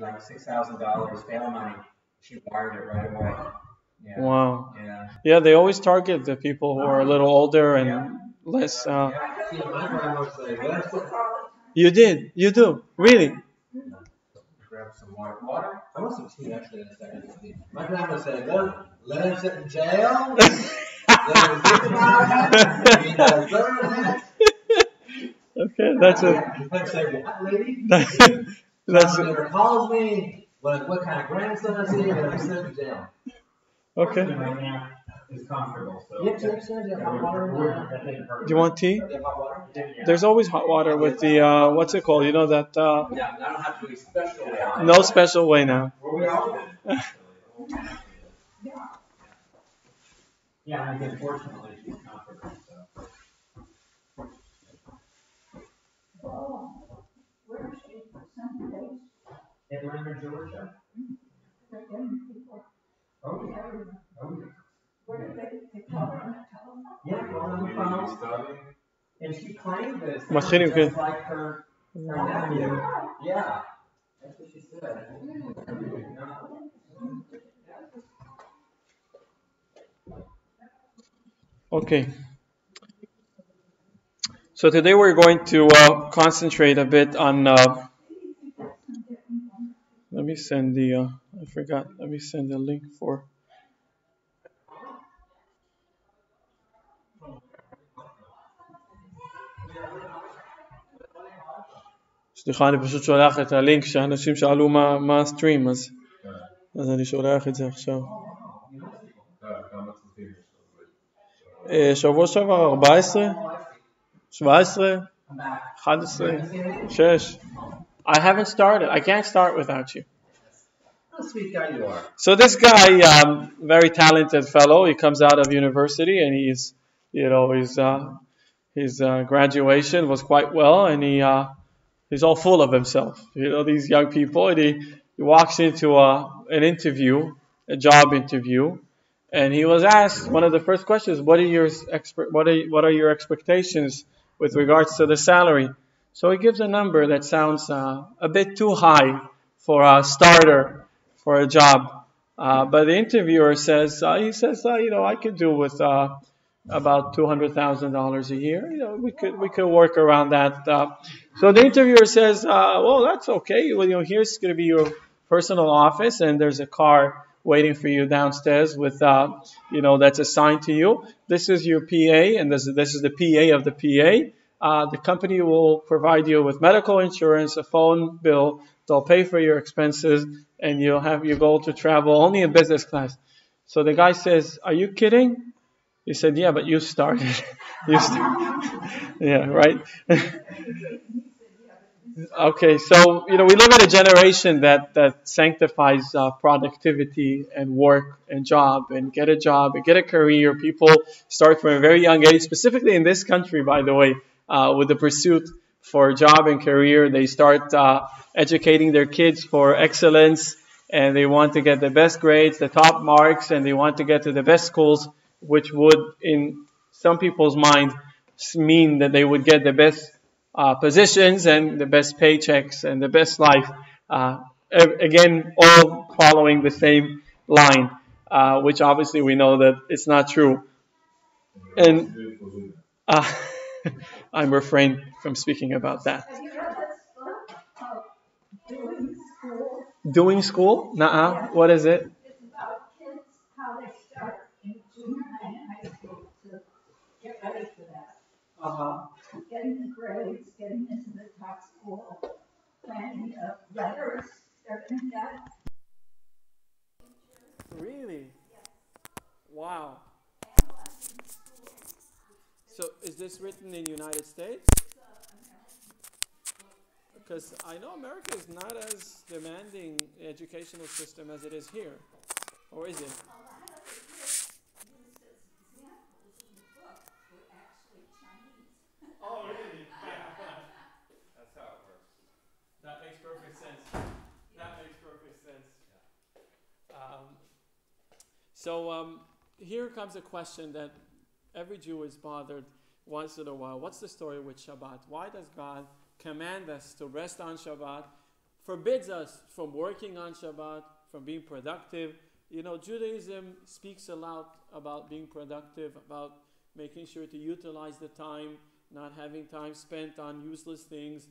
like $6,000 bail money. She wired it right away. Yeah. Wow. Yeah. Yeah, they always target the people who are a little older and less. See, my grandma said, You did. You do. Really. grab some water. Water? I want some tea actually in a second. My grandma said, let him sit in jail. Let him think about it. He deserves it. Okay, that's a. I say, what, lady? That's Someone never calls me. What kind of grandson is he? Let him sit in jail. okay. Right now is comfortable. So you have tea upstairs? You have hot water? Do you want tea? You have hot water? There's always hot water with the what's it called? You know that. Yeah, I don't have to do a special way. No special way now. Yeah, I think fortunately she's comfortable. So. Oh, where is she? Someplace. Atlanta, Georgia. They're getting people. Oh, yeah. Oh, yeah. Where do they call her on the telephone? Yeah, go on the phone. And she claimed this. מתחילים, כן. Just like her nephew. Yeah. That's what she said. Okay. So today we're going to concentrate a bit on. Let me send the. I forgot. Let me send the link for. סליחה, אני פשוט שולח את הלינק שאנשים שאלו מה הסטרים, אז אני שולח את זה עכשיו. שבוע שעבר 14, 17, 11, 6. I haven't started. I can't start without you. How sweet guy you are. So this guy, very talented fellow, he comes out of university and he's, his graduation was quite well, and he's all full of himself. These young people, and he walks into an interview, a job interview, and he was asked one of the first questions: what are your expectations with regards to the salary? So he gives a number that sounds a bit too high for a starter for a job. But the interviewer says, I could do with about $200,000 a year. We could work around that. So the interviewer says, well, that's okay. Well, here's going to be your personal office, and there's a car waiting for you downstairs with, that's assigned to you. This is your PA, and this is the PA of the PA. The company will provide you with medical insurance, a phone bill. They'll pay for your expenses, and you'll have your goal to travel only in business class. So the guy says, are you kidding? He said, yeah, but you started. Yeah, right? Okay, so, we live in a generation that sanctifies productivity and work and job and get a job and get a career. People start from a very young age, specifically in this country, by the way, with the pursuit for job and career. They start educating their kids for excellence, and they want to get the best grades, the top marks, and they want to get to the best schools, which would, in some people's mind, mean that they would get the best positions and the best paychecks and the best life. Again, all following the same line, which obviously we know that it's not true. And I'm refrained from speaking about that. Have you read this book Doing School? Doing school? Nuh-uh. What is it? It's about kids, how they start in junior high and high school to get ready for that. Getting the grades, getting into the top school, planning letters, everything like that. Really? Wow. So is this written in the United States? Because I know America is not as demanding educational system as it is here. Or is it? Oh, really? That's how it works. That makes perfect sense. So here comes a question that every Jew is bothered once in a while. What's the story with Shabbat? Why does God command us to rest on Shabbat forbids us from working on Shabbat, from being productive. Judaism speaks a lot about being productive, about making sure to utilize the time, not having time spent on useless things,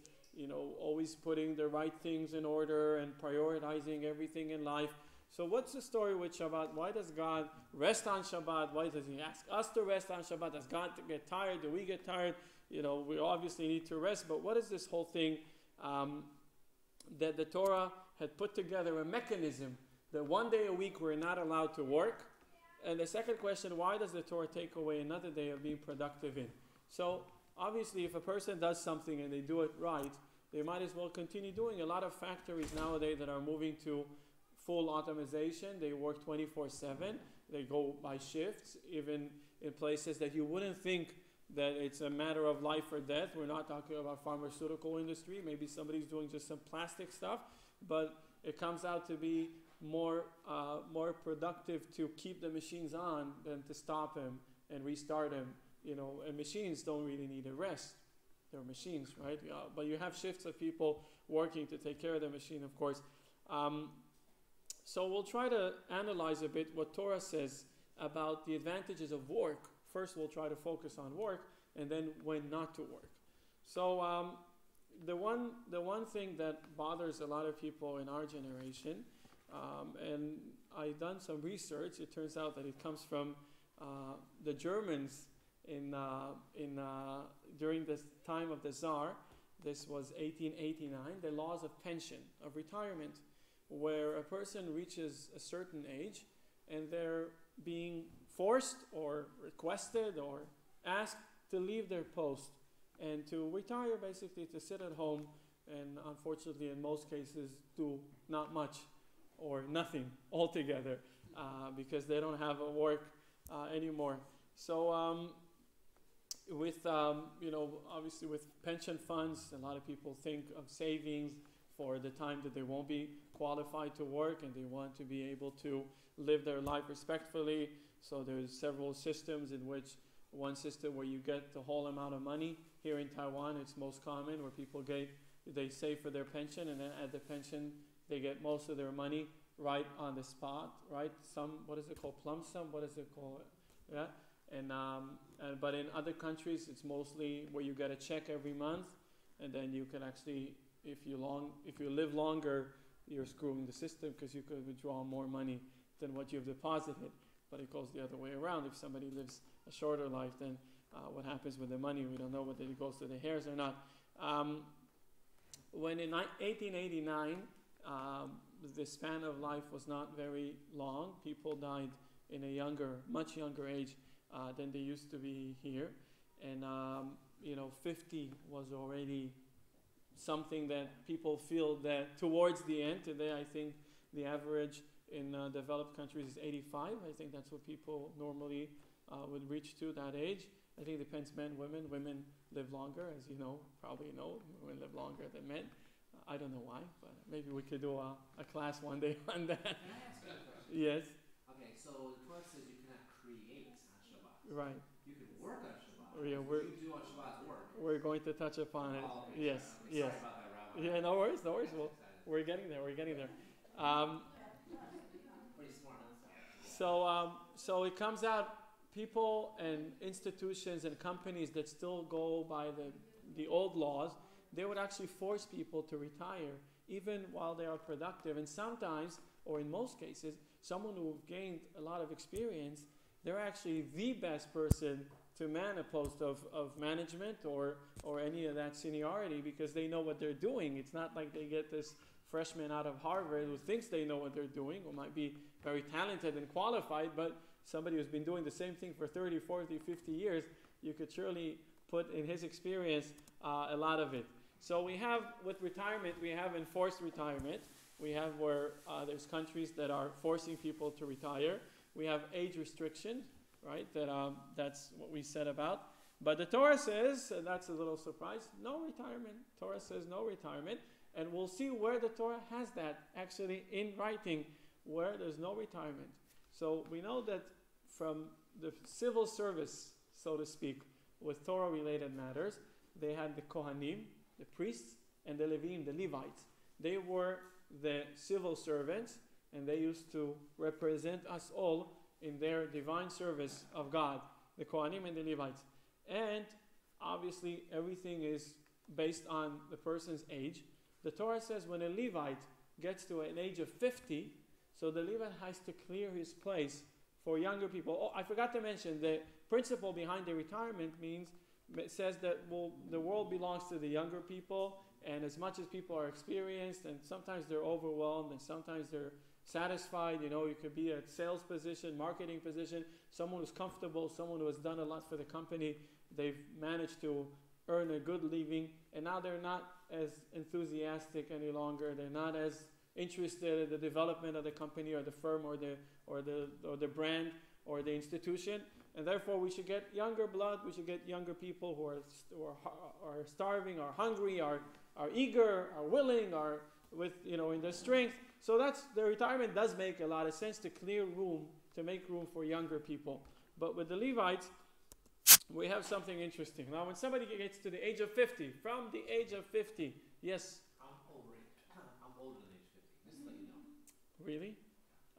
always putting the right things in order and prioritizing everything in life. So what's the story with Shabbat? Why does God rest on Shabbat? Why does He ask us to rest on Shabbat? Does God get tired? Do we get tired? We obviously need to rest, but what is this whole thing that the Torah had put together a mechanism that one day a week we're not allowed to work? And the second question, why does the Torah take away another day of being productive in? So obviously if a person does something and they do it right, they might as well continue doing. A lot of factories nowadays that are moving to full automation, they work 24/7, they go by shifts, even in places that you wouldn't think that it's a matter of life or death. We're not talking about pharmaceutical industry, maybe somebody's doing just some plastic stuff, but it comes out to be more productive to keep the machines on than to stop them and restart them. And machines don't really need a rest. They're machines, right? But you have shifts of people working to take care of the machine, of course. So we'll try to analyze a bit what Torah says about the advantages of work. First, we'll try to focus on work, and then when not to work. So the one thing that bothers a lot of people in our generation, and I've done some research. It turns out that it comes from the Germans during this time of the Tsar. This was 1889. The laws of pension, of retirement, where a person reaches a certain age and they're being forced or requested or asked to leave their post and to retire, basically to sit at home and unfortunately in most cases do not much or nothing altogether because they don't have a work anymore. So obviously with pension funds, a lot of people think of savings for the time that they won't be qualified to work and they want to be able to live their life respectfully. So there's several systems, in which one system where you get the whole amount of money. Here in Taiwan, it's most common where people they save for their pension, and then at the pension they get most of their money right on the spot, right? What is it called? Plum sum? What is it called? Yeah. But in other countries, it's mostly where you get a check every month, and then you can actually, if you live longer, you're screwing the system because you could withdraw more money than what you've deposited. But it goes the other way around. If somebody lives a shorter life, then what happens with the money? We don't know whether it goes to the heirs or not. When in 1889, the span of life was not very long. People died in a much younger age than they used to be here. And 50 was already something that people feel that towards the end. Today, I think the average in developed countries is 85. I think that's what people normally would reach to, that age. I think it depends men, women. Women live longer, as you probably know. Women live longer than men. I don't know why, but maybe we could do a class one day on that. Can I ask you a question? Yes. Okay, so the Torah says you cannot create on Shabbat. Right. You can work on Shabbat. Yeah, what do you do on Shabbat's work? We're going to touch upon it. Oh, okay, Yes. sorry. Yes. Sorry about that, Rabbi. Yeah, no worries. Well, we're getting there. Pretty smart. So it comes out, people and institutions and companies that still go by the old laws, they would actually force people to retire even while they are productive. And sometimes, or in most cases, someone who gained a lot of experience, they're actually the best person to man a post of management or any of that seniority, because they know what they're doing. It's not like they get this freshman out of Harvard who thinks they know what they're doing, who might be very talented and qualified, but somebody who's been doing the same thing for 30, 40, 50 years, you could surely put in his experience a lot of it. So we have, with retirement, we have enforced retirement. We have where there's countries that are forcing people to retire. We have age restriction, right? That's what we said about. But the Torah says, and that's a little surprise, no retirement. Torah says no retirement. And we'll see where the Torah has that actually in writing, where there's no retirement. So we know that from the civil service, so to speak, with Torah-related matters, they had the Kohanim, the priests, and the Levim, the Levites. They were the civil servants, and they used to represent us all in their divine service of God, the Kohanim and the Levites. And obviously, everything is based on the person's age. The Torah says when a Levite gets to an age of 50, so the Levite has to clear his place for younger people. Oh, I forgot to mention, the principle behind the retirement says that the world belongs to the younger people, and as much as people are experienced, and sometimes they're overwhelmed, and sometimes they're satisfied. You could be a sales position, marketing position, someone who's comfortable, someone who has done a lot for the company. They've managed to earn a good living, and now they're not as enthusiastic any longer. They're not as interested in the development of the company or the firm or the brand or the institution, and therefore we should get younger blood. We should get younger people who are starving, are hungry, are eager, are willing, are with in their strength. So that's the retirement does make a lot of sense to clear room, to make room for younger people. But with the Levites, we have something interesting. Now, when somebody gets to the age of 50, from the age of 50, yes. I'm older than age 50. Just to let you know. Really?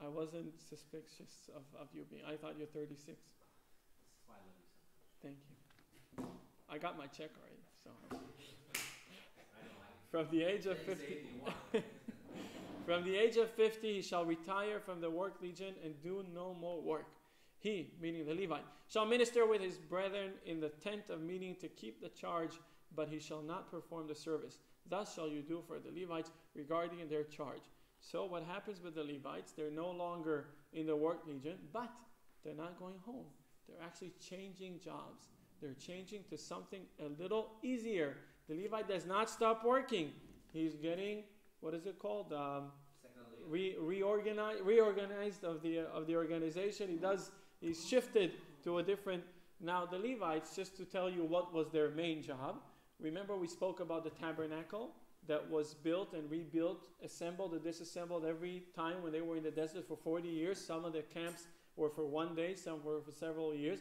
I wasn't suspicious of you being. I thought you're 36. That's why I love you so much. Thank you. I got my check already. So. I know. From the age of 50. From the age of 50, he shall retire from the work legion and do no more work. He, meaning the Levite, shall minister with his brethren in the tent of meeting to keep the charge, but he shall not perform the service. Thus shall you do for the Levites regarding their charge. So what happens with the Levites? They're no longer in the work legion, but they're not going home. They're actually changing jobs. They're changing to something a little easier. The Levite does not stop working. He's getting, what is it called? Reorganized of the organization. He's shifted to a different. Now the Levites, just to tell you what was their main job. Remember we spoke about the tabernacle that was built and rebuilt, assembled and disassembled every time when they were in the desert for 40 years. Some of the camps were for one day, some were for several years.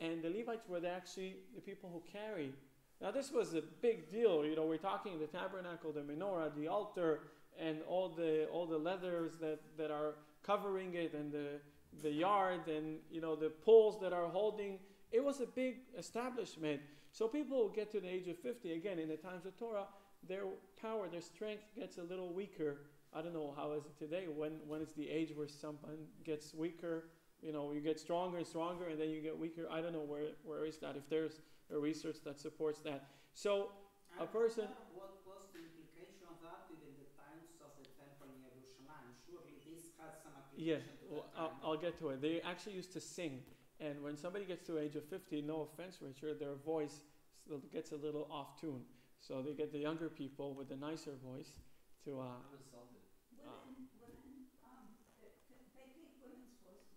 And the Levites were actually the people who carried. Now this was a big deal. We're talking the tabernacle, the menorah, the altar, and all the leathers that are covering it, and the yard, and the poles that are holding. It was a big establishment. So people who get to the age of 50, again, in the times of Torah, their power, their strength gets a little weaker. I don't know how is it today. When it's the age where someone gets weaker, you get stronger and stronger, and then you get weaker. I don't know where is that. If there's a research that supports that. So a person. What was the implication of that in the times of the temple in Jerusalem? Surely this has some application. Yeah, well, I'll get to it. They actually used to sing, and when somebody gets to the age of 50, no offense, Richard, their voice gets a little off tune. So they get the younger people with the nicer voice to. I'm insulted. They take women's voices.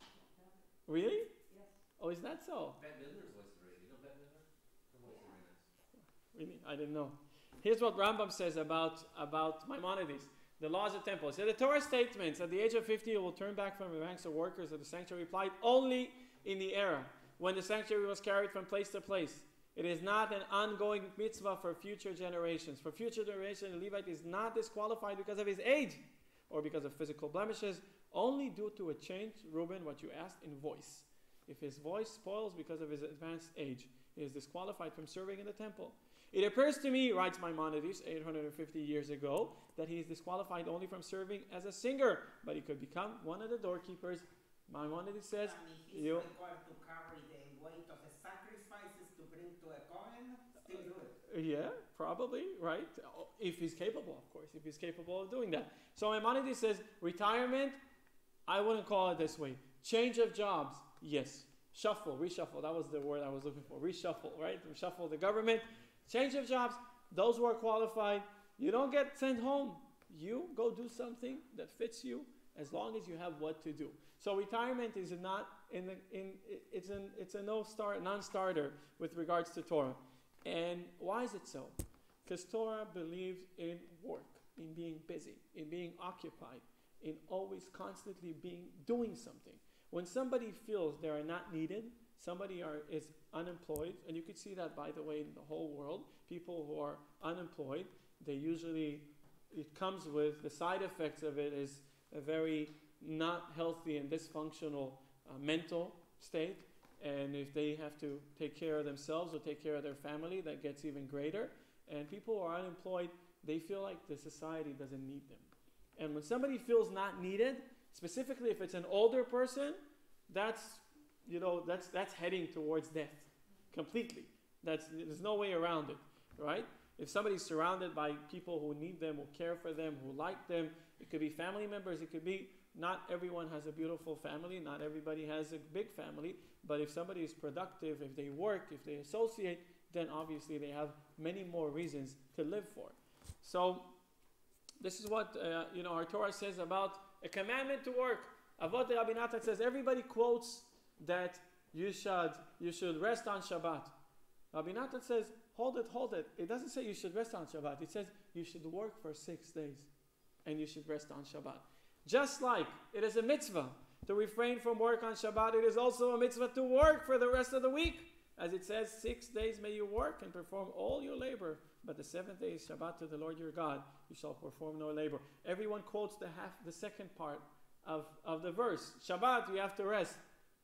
Really? Yes. Oh, is that so? Bette Midler's voice is very good. You know Bette Midler? Her voice is very nice. Really? I didn't know. Here's what Rambam says about Maimonides. The laws of the temple. So the Torah statements, at the age of 50, you will turn back from the ranks of workers of the sanctuary, applied only in the era when the sanctuary was carried from place to place. It is not an ongoing mitzvah for future generations. For future generations, the Levite is not disqualified because of his age or because of physical blemishes, only due to a change, Reuben, what you asked, in voice. If his voice spoils because of his advanced age, he is disqualified from serving in the temple. It appears to me, writes Maimonides 850 years ago, that he is disqualified only from serving as a singer, but he could become one of the doorkeepers. Maimonides says, he's required to carry the weight of the sacrifices to bring to a Kohen, still do it. Yeah, probably, right? If he's capable, of course, if he's capable of doing that. So Maimonides says, retirement, I wouldn't call it this way. Change of jobs, yes. Reshuffle, that was the word I was looking for. Reshuffle, right? Reshuffle the government. Change of jobs, those who are qualified, you don't get sent home. You go do something that fits you as long as you have what to do. So retirement is not it's a non-starter with regards to Torah. And why is it so? Because Torah believes in work, in being busy, in being occupied, in always constantly doing something. When somebody feels they are not needed, somebody is unemployed, and you could see that, by the way, in the whole world. People who are unemployed, they usually it comes with, the side effects of it is a very not healthy and dysfunctional mental state. And if they have to take care of themselves or take care of their family, that gets even greater. And people who are unemployed, they feel like the society doesn't need them. And when somebody feels not needed, specifically if it's an older person, that's heading towards death completely. There's no way around it, right? If somebody's surrounded by people who need them, who care for them, who like them, it could be family members, it could be, not everyone has a beautiful family, not everybody has a big family, but if somebody is productive, if they work, if they associate, then obviously they have many more reasons to live for. So this is what our Torah says about a commandment to work. Avot Rabbi Natan says everybody quotes that you should rest on Shabbat. Rabbi Natan says, hold it. It doesn't say you should rest on Shabbat. It says you should work for 6 days and you should rest on Shabbat. Just like it is a mitzvah to refrain from work on Shabbat, it is also a mitzvah to work for the rest of the week. As it says, 6 days may you work and perform all your labor, but the 7th day is Shabbat to the Lord your God. You shall perform no labor. Everyone quotes the second part of the verse. Shabbat, you have to rest.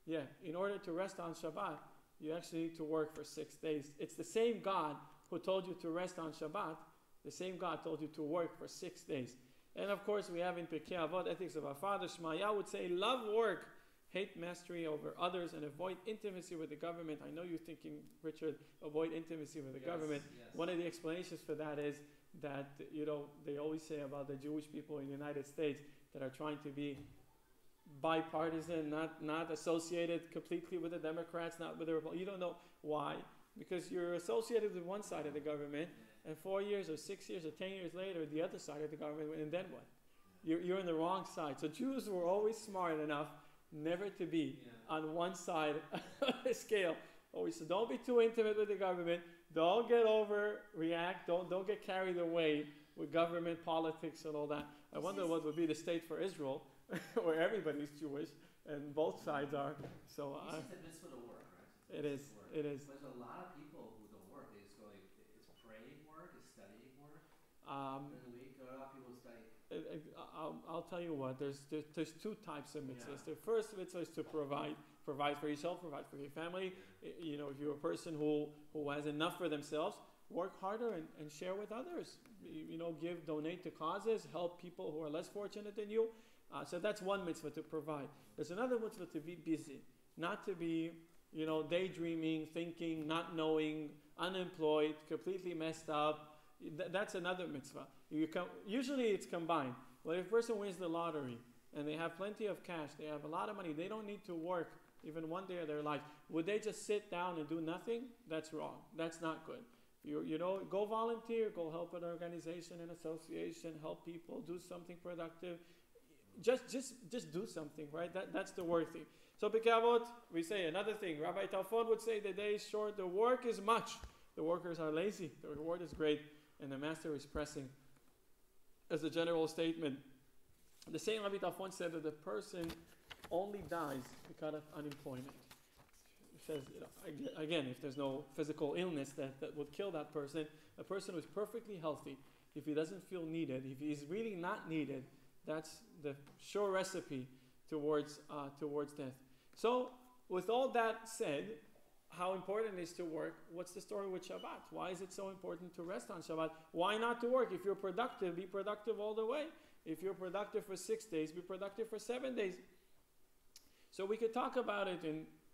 Yeah, in order to rest on Shabbat, you actually need to work for 6 days. It's the same God who told you to rest on Shabbat. The same God told you to work for 6 days. And of course, we have in Pirkei Avot, ethics of our father, Shmaya would say, love work, hate mastery over others, and avoid intimacy with the government. I know you're thinking, Richard, avoid intimacy with the government. Yes. One of the explanations for that is that, they always say about the Jewish people in the United States that are trying to be bipartisan, not associated completely with the Democrats, not with the Republicans. You don't know why. Because you're associated with one side of the government, and 4 years or 6 years or 10 years later, the other side of the government, and then what? You're on the wrong side. So Jews were always smart enough never to be on one side of the scale. Always, so don't be too intimate with the government. Don't get overreact. Don't get carried away with government politics and all that. I wonder what would be the state for Israel, where everybody's Jewish and both sides are. So This is the mitzvah to work, right? It is. It is. But there's a lot of people who don't work. They just go like, it's praying work, it's studying work. During the week, a lot of people study. I'll tell you what. There's 2 types of mitzvahs. The first mitzvah is to provide for yourself, provide for your family. If you're a person who has enough for themselves, work harder and share with others. Donate to causes, help people who are less fortunate than you. So that's one mitzvah, to provide. There's another mitzvah, to be busy, not to be daydreaming, thinking, not knowing, unemployed, completely messed up. That's another mitzvah. Usually it's combined. Well, if a person wins the lottery and they have plenty of cash, they have a lot of money, they don't need to work even one day of their life. Would they just sit down and do nothing? That's wrong. That's not good. Go volunteer, go help an organization, an association, help people, do something productive. Just do something, right? That's the work thing. So Pirkei Avot, we say another thing. Rabbi Talfon would say the day is short, the work is much. The workers are lazy. The reward is great, and the master is pressing. As a general statement, the same Rabbi Talfon said that the person only dies because of unemployment. He says, again, if there's no physical illness that would kill that person, a person who is perfectly healthy, if he doesn't feel needed, if he's really not needed, that's the sure recipe towards death. So, with all that said, how important it is to work, what's the story with Shabbat? Why is it so important to rest on Shabbat? Why not to work? If you're productive, be productive all the way. If you're productive for 6 days, be productive for 7 days. So we could talk about it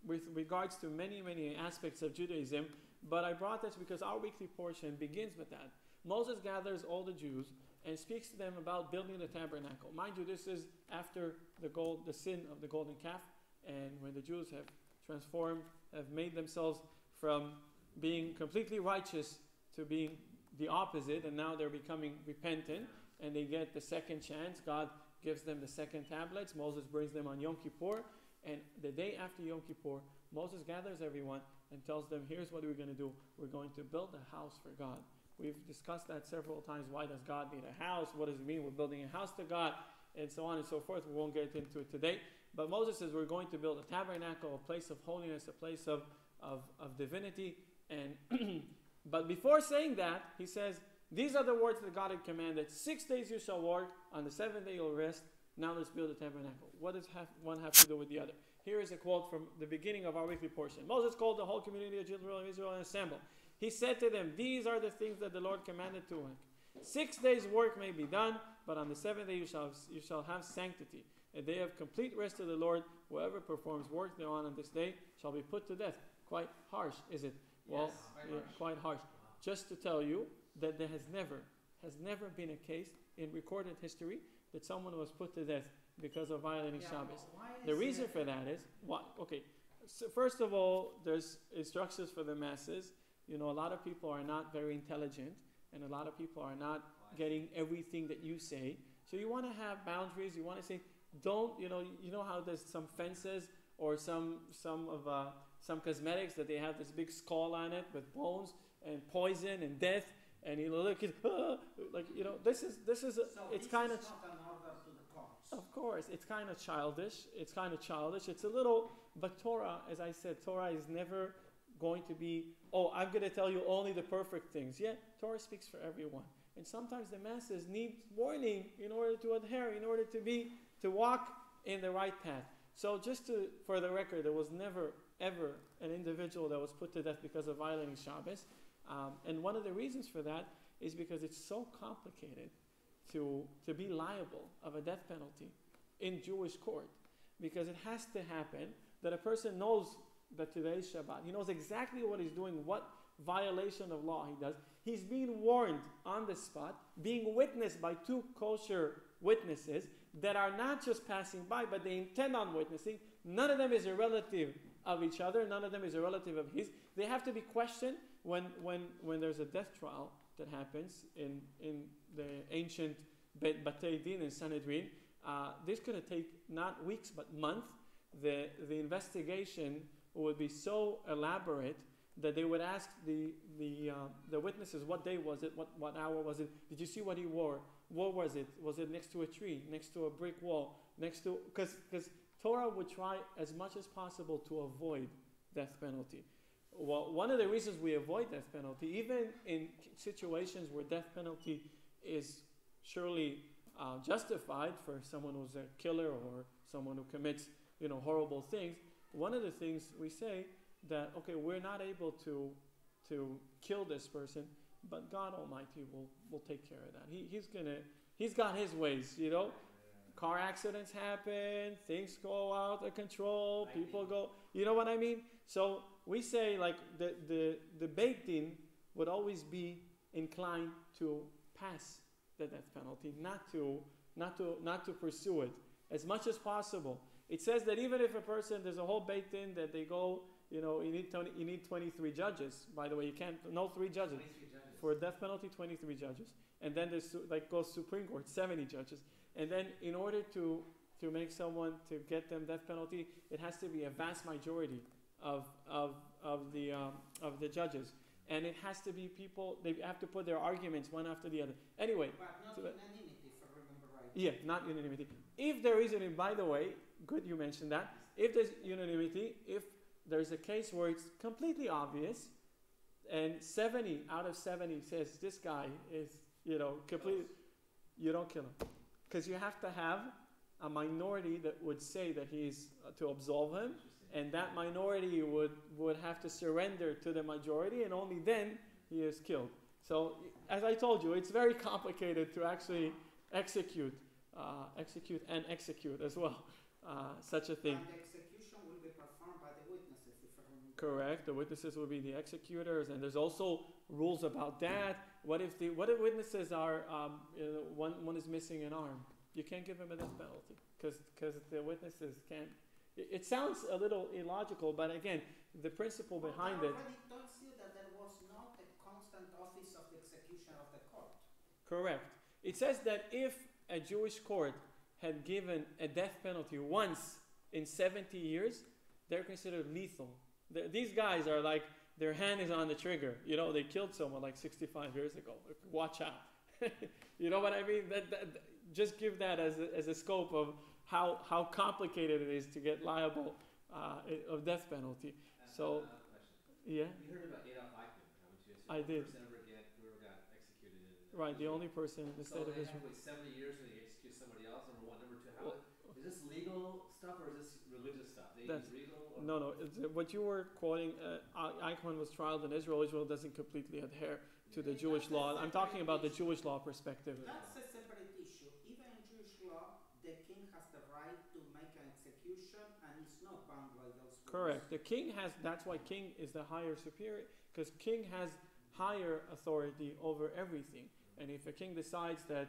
with regards to many, many aspects of Judaism, but I brought this because our weekly portion begins with that. Moses gathers all the Jews and speaks to them about building the tabernacle. Mind you, this is after the sin of the golden calf, and when the Jews have transformed, have made themselves from being completely righteous to being the opposite, and now they're becoming repentant, and they get the second chance. God gives them the second tablets. Moses brings them on Yom Kippur, and the day after Yom Kippur, Moses gathers everyone and tells them, here's what we're going to do. We're going to build a house for God. We've discussed that several times. Why does God need a house? What does it mean we're building a house to God? And so on and so forth. We won't get into it today. But Moses says we're going to build a tabernacle, a place of holiness, a place of divinity. And but before saying that, he says, These are the words that God had commanded. 6 days you shall work, on the 7th day you'll rest. Now let's build a tabernacle. What does one have to do with the other? Here is a quote from the beginning of our weekly portion. Moses called the whole community of Israel and assembled. He said to them, these are the things that the Lord commanded to work. 6 days work may be done, but on the 7th day you shall have sanctity, a day of complete rest to the Lord. Whoever performs work thereon on this day shall be put to death. Quite harsh, is it? Well, Yes, quite harsh. Just to tell you that there has never been a case in recorded history that someone was put to death because of violating Shabbos. The reason for that is, okay, so first of all, there's instructions for the masses. A lot of people are not very intelligent, and a lot of people are not getting everything that you say. So you want to have boundaries. You want to say, don't, you know how there's some fences or some cosmetics that they have this big skull on it with bones and poison and death, and look, this is it's kind of. Not an order to the courts. Of course, it's kind of childish. It's a little, but Torah, as I said, Torah is never going to be, I'm going to tell you only the perfect things. Yeah, Torah speaks for everyone. And sometimes the masses need warning in order to adhere, in order to walk in the right path. So for the record, there was never, ever an individual that was put to death because of violating Shabbos. And one of the reasons for that is because it's so complicated to be liable of a death penalty in Jewish court. Because it has to happen that a person knows that today is Shabbat. He knows exactly what he's doing, what violation of law he does. He's being warned on the spot, being witnessed by 2 kosher witnesses that are not just passing by, but they intend on witnessing. None of them is a relative of each other. None of them is a relative of his. They have to be questioned when there's a death trial that happens in the ancient Batei Din in Sanhedrin. This could take not weeks but months. The investigation would be so elaborate that they would ask the witnesses, what day was it, what hour was it, did you see what he wore, what was it next to a tree, next to a brick wall, because Torah would try as much as possible to avoid death penalty. Well, one of the reasons we avoid death penalty, even in situations where death penalty is surely justified for someone who's a killer or someone who commits horrible things, one of the things we say that, okay, we're not able to kill this person, but God Almighty will take care of that. He's got his ways, Car accidents happen, things go out of control, people go, you know what I mean? So we say like the Beit Din would always be inclined to pass the death penalty, not to pursue it as much as possible. It says that even if a person, there's a whole Beit Din that they go, you need 23 judges. By the way, you can't, no 3 judges. 23 judges. For a death penalty, 23 judges. And then there's, goes Supreme Court, 70 judges. And then in order to make someone, to get them death penalty, it has to be a vast majority of the judges. And it has to be people, they have to put their arguments one after the other. Anyway. But not unanimity, if I remember right. Yeah, not unanimity. If there is unanimity, by the way, good you mentioned that. If there's unanimity, if there's a case where it's completely obvious, and 70 out of 70 says this guy is, completely, you don't kill him. Because you have to have a minority that would say that he's to absolve him, and that minority would have to surrender to the majority, and only then he is killed. So, as I told you, it's very complicated to actually execute and execute as well such a thing. And the execution will be performed by the witnesses, if I remember. Correct. The witnesses will be the executors, and there's also rules about that. What if witnesses are one is missing an arm? You can't give him a death penalty because the witnesses can't. It sounds a little illogical, but again, the principle behind it. But I already told you that there was not a constant office of the execution of the court. Correct. It says that if a Jewish court had given a death penalty once in 70 years, they're considered lethal. These guys are like, their hand is on the trigger. They killed someone like 65 years ago. Watch out. You know what I mean? Just give that as a scope of how complicated it is to get liable of death penalty. So, question. yeah. You heard about Adolf Eichmann, haven't you? I did. First ever got executed in Right, the only person in the state of So they Israel. have to wait 70 years when they execute somebody else. Number one, number two. Well, Is this legal stuff or is this religious stuff? They That's- use legal. Or No, what you were quoting, Eichmann was trialed in Israel. Israel doesn't completely adhere to the Jewish law. I'm talking about the Jewish law perspective. That's a separate issue. Even in Jewish law, the king has the right to make an execution and is not bound by those rules. Correct. The king has. That's why king is the higher superior, because king has higher authority over everything. And if a king decides that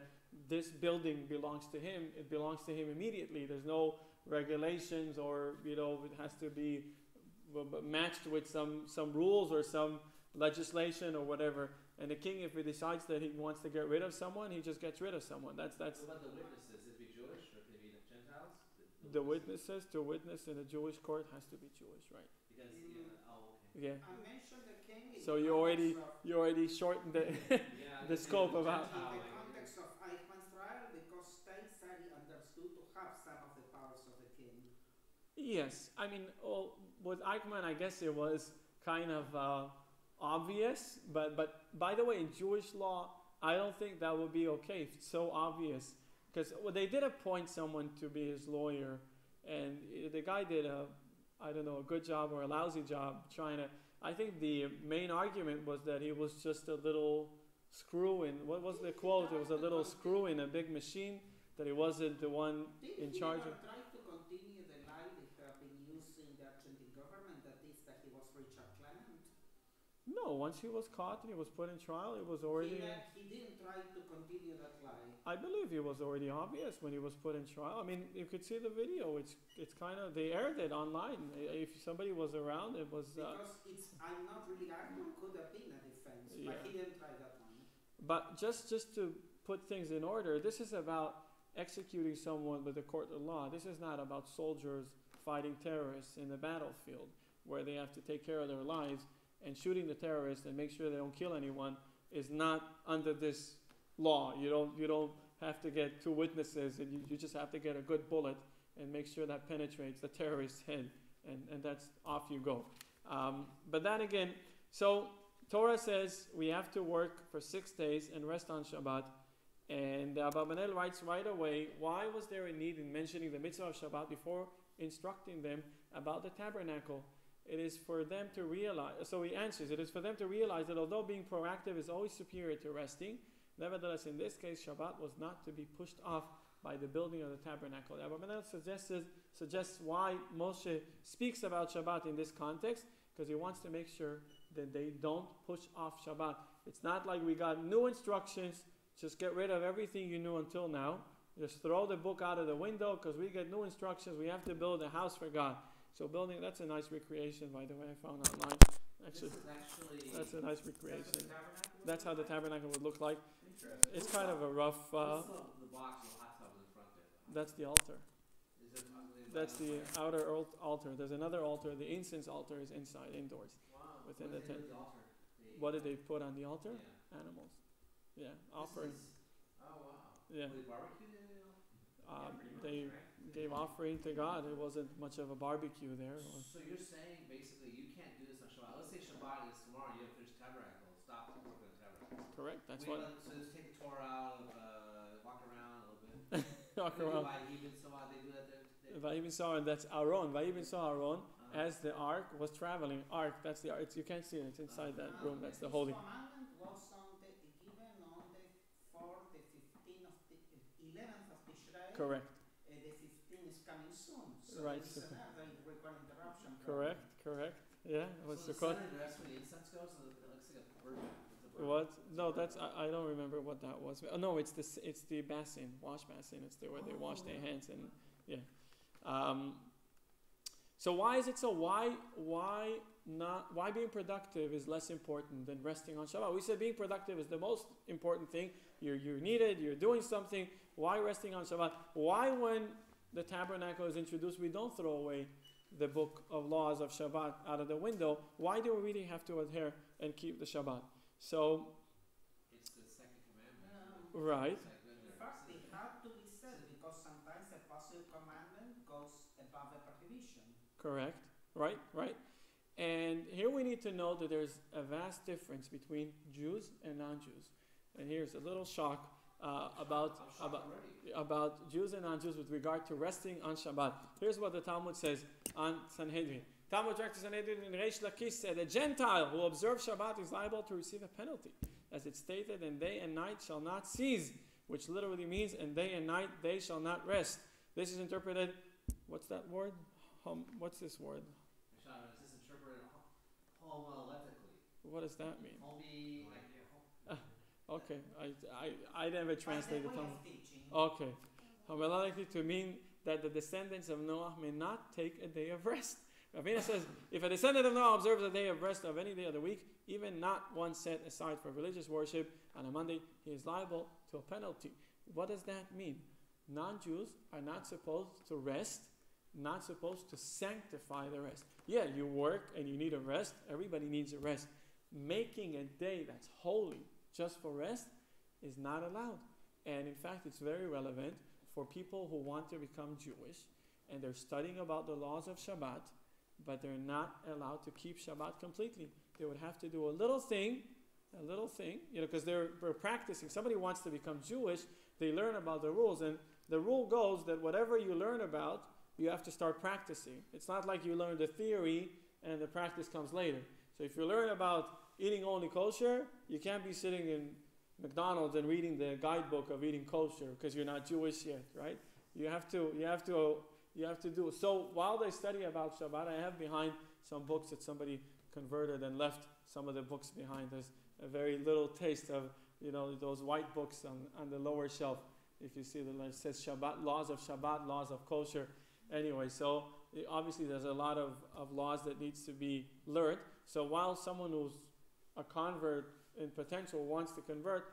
this building belongs to him, it belongs to him immediately. There's no regulations, or it has to be matched with some rules or some legislation or whatever. And the king, if he decides that he wants to get rid of someone, he just gets rid of someone. That's What about the witnesses? It be Jewish or could it be Gentiles? the witnesses. To witness in a Jewish court has to be Jewish, right? Because okay. Yeah. I mentioned the king in So the you already context shortened the Yeah, the scope of how. in the context of Eichmann's trial, because states are understood to have some of the powers of the king. Yes, I mean, with Eichmann, I guess it was kind of obvious. But by the way, in Jewish law, I don't think that would be okay if it's so obvious, because they did appoint someone to be his lawyer, and the guy did a good job or a lousy job trying to. I think the main argument was that he was just a little screw in. What was the quote? It was a little screw in a big machine. That he wasn't the one in charge of. Did he ever try to continue the lie they have been using the Argentine government, that is that he was Richard Clement? No, once he was caught and he was put in trial, it was already. He didn't try to continue that lie. I believe it was already obvious when he was put in trial. I mean, you could see the video. It's kind of, they aired it online. If somebody was around, it was. Because I'm not really arguing, could have been a defense, but he didn't try that one. But just to put things in order, this is about executing someone with a court of law. This is not about soldiers fighting terrorists in the battlefield where they have to take care of their lives, and shooting the terrorists and make sure they don't kill anyone is not under this law. You don't have to get two witnesses, and you just have to get a good bullet and make sure that penetrates the terrorist's head, and that's off you go. But then again, so Torah says we have to work for 6 days and rest on Shabbat. And Abarbanel writes right away, why was there a need in mentioning the mitzvah of Shabbat before instructing them about the tabernacle? It is for them to realize, so he answers, it is for them to realize that although being proactive is always superior to resting, nevertheless in this case Shabbat was not to be pushed off by the building of the tabernacle. Abarbanel suggests why Moshe speaks about Shabbat in this context, because he wants to make sure that they don't push off Shabbat. It's not like we got new instructions, just get rid of everything you knew until now. Just throw the book out of the window because we get new instructions. We have to build a house for God. So building, that's a nice recreation, by the way, I found online. Actually, that's a nice recreation. That's how the tabernacle would look like. It's kind of a rough... the box with the hot tub in the front there? That's the altar. That's the outer altar. There's another altar. The incense altar is inside, indoors, within the tent. What did they put on the altar? Yeah. Animals. Yeah, offering. Oh wow. Yeah. Were they barbecued in it? They gave offering to God. There wasn't much of a barbecue there. So you're saying basically you can't do this on Shabbat. Let's say Shabbat is tomorrow. You have to finish tabernacle. Stop working on tabernacle. Correct. That's what. So just take the Torah out of walk around a little bit. Walk around. Even so they do that there. Vayiben saw, and that's Aaron. Vayiben saw Aaron as the ark was traveling. Ark. That's the ark. You can't see it. It's inside that room. That's the holy. Commandment was given on for the 15th of the 11th of Tishrei. Correct. The 15th is coming soon. So Right. it's another required interruption. Correct. Yeah. What's So the quote? the rest where the incense goes, so it looks like a bird. What? No, that's I don't remember what that was. Oh, no, it's the basin, wash basin. It's where they wash their hands and yeah. So why is it so? Why being productive is less important than resting on Shabbat? We said being productive is the most important thing. You're needed. You're doing something. Why resting on Shabbat? Why when the tabernacle is introduced we don't throw away the book of laws of Shabbat out of the window? Why do we really have to adhere and keep the Shabbat? So it's the second commandment. Right. In fact, it had to be said because sometimes a positive commandment goes above a prohibition. Correct. Right. And here we need to know that there's a vast difference between Jews and non-Jews. And here's a little shock about Jews and non-Jews with regard to resting on Shabbat. Here's what the Talmud says on Sanhedrin. Talmud director Sanhedrin in Reish Lakish said, a Gentile who observes Shabbat is liable to receive a penalty. As it stated, and day and night shall not cease, which literally means, and day and night they shall not rest. This is interpreted, what's that word? What's this word? This is interpreted homiletically. What does that mean? Like, okay, I never translated it. Okay. Homiletically to mean that the descendants of Noah may not take a day of rest. Ravina says, if a descendant of Noah observes a day of rest of any day of the week, even not one set aside for religious worship, on a Monday, he is liable to a penalty. What does that mean? Non-Jews are not supposed to rest, not supposed to sanctify the rest. Yeah, you work and you need a rest. Everybody needs a rest. Making a day that's holy just for rest is not allowed. And in fact, it's very relevant for people who want to become Jewish and they're studying about the laws of Shabbat, but they're not allowed to keep Shabbat completely. They would have to do a little thing, because they're practicing. Somebody wants to become Jewish, they learn about the rules, and the rule goes that whatever you learn about, you have to start practicing. It's not like you learn the theory and the practice comes later. So if you learn about eating only kosher, you can't be sitting in McDonald's and reading the guidebook of eating kosher because you're not Jewish yet, right? You have to do it. So while they study about Shabbat, I have behind some books that somebody converted and left some of the books behind. There's a very little taste of, those white books on the lower shelf. If you see it says Shabbat, laws of Shabbat, laws of kosher. Anyway, so obviously there's a lot of laws that needs to be learned. So while someone who's a convert in potential wants to convert,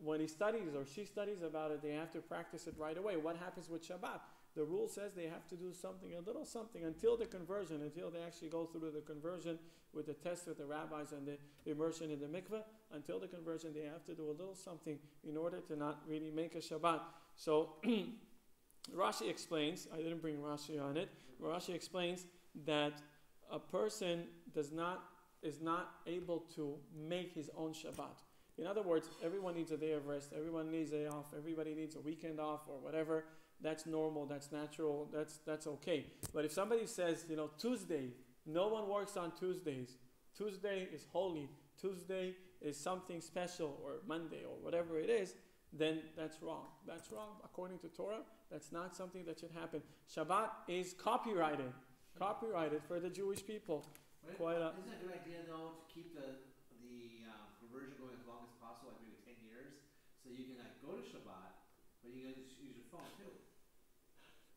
when he studies or she studies about it, they have to practice it right away. What happens with Shabbat? The rule says they have to do something, a little something, until the conversion, until they actually go through the conversion with the test with the rabbis and the immersion in the mikveh. Until the conversion, they have to do a little something in order to not really make a Shabbat. So Rashi explains, I didn't bring Rashi on it, Rashi explains that a person is not able to make his own Shabbat. In other words, everyone needs a day of rest, everyone needs a day off, everybody needs a weekend off or whatever. That's normal, that's natural, that's okay. But if somebody says, Tuesday, no one works on Tuesdays. Tuesday is holy. Tuesday is something special, or Monday, or whatever it is, then that's wrong. That's wrong according to Torah. That's not something that should happen. Shabbat is copyrighted for the Jewish people. Isn't it a good idea, though, to keep the conversion going as long as possible, like maybe 10 years, so you can go to Shabbat, but you can just use your phone too.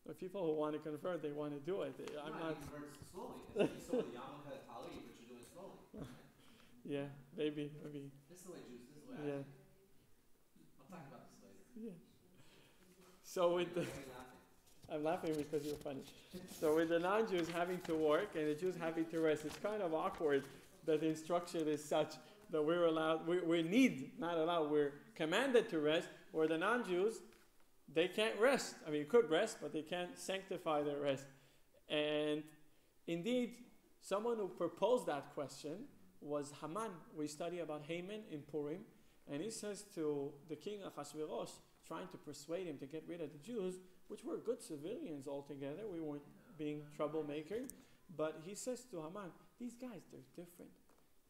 The people who want to convert, they want to do it. I'm not. You convert slowly. It's like so the Yarmulke Ali, but you're doing it slowly. Right? Yeah, maybe. This is the way Jews. This is the way I'll talk about this later. Yeah. So with the, I'm laughing because you're funny. So with the non-Jews having to work and the Jews having to rest, it's kind of awkward that the instruction is such that we're allowed, we're commanded to rest, where the non-Jews, they can't rest. I mean, you could rest, but they can't sanctify their rest. And indeed, someone who proposed that question was Haman. We study about Haman in Purim, and he says to the king Achashverosh, trying to persuade him to get rid of the Jews, which were good civilians altogether. We weren't being troublemakers. But he says to Haman, these guys, they're different.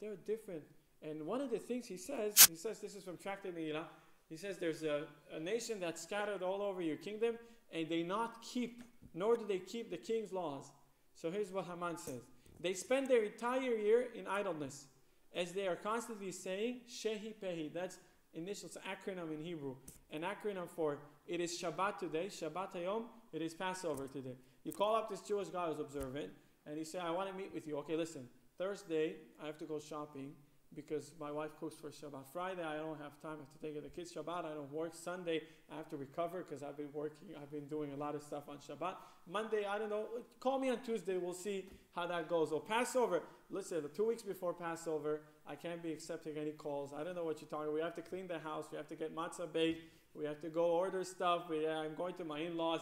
They're different. And one of the things he says, this is from Tractate Megillah, he says there's a nation that's scattered all over your kingdom, and nor do they keep the king's laws. So here's what Haman says. They spend their entire year in idleness, as they are constantly saying, Shehi Pehi. That's initials, acronym in Hebrew. An acronym for, it is Shabbat today, Shabbat Hayom, it is Passover today. You call up this Jewish guy who's observant, and he says, I want to meet with you. Okay, listen, Thursday, I have to go shopping, because my wife cooks for Shabbat. Friday, I don't have time. I have to take care of the kids. Shabbat, I don't work. Sunday, I have to recover because I've been working. I've been doing a lot of stuff on Shabbat. Monday, I don't know. Call me on Tuesday. We'll see how that goes. Or Passover. Listen, 2 weeks before Passover, I can't be accepting any calls. I don't know what you're talking about. We have to clean the house. We have to get matzah baked. We have to go order stuff. I'm going to my in-laws.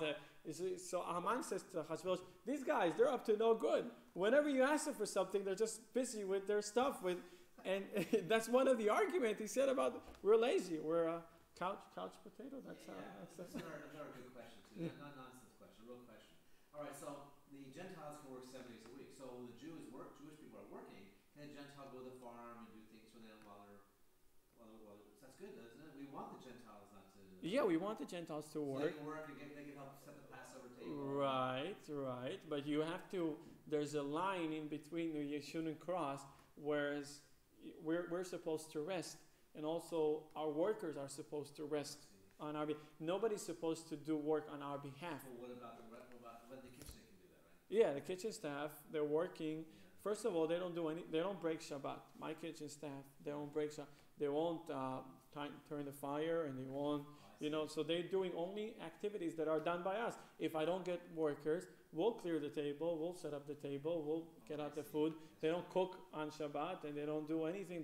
So Haman says to Achashverosh, these guys, they're up to no good. Whenever you ask them for something, they're just busy with their stuff, with And that's one of the arguments he said about we're lazy, we're a couch potato. That's That's another good question too. Not nonsense question, real question. All right, so the Gentiles can work 7 days a week. So when the Jewish people are working, can a Gentile go to the farm and do things for them while they're that's good, doesn't it? We want the Gentiles not to. Yeah, we want the Gentiles to work. So they can work and they can help set the Passover table. Right. But you have to. There's a line in between the you shouldn't cross. Whereas we're supposed to rest, and also our workers are supposed to rest on our behalf. Nobody's supposed to do work on our behalf. Well, what about when the kitchen can do that, right? Yeah, the kitchen staff, they're working. Yeah. First of all, they don't break Shabbat. My kitchen staff, they don't break Shabbat. They won't turn the fire, and they won't, so they're doing only activities that are done by us. If I don't get workers, we'll clear the table, we'll set up the table, we'll get out the food. They don't cook on Shabbat, and they don't do anything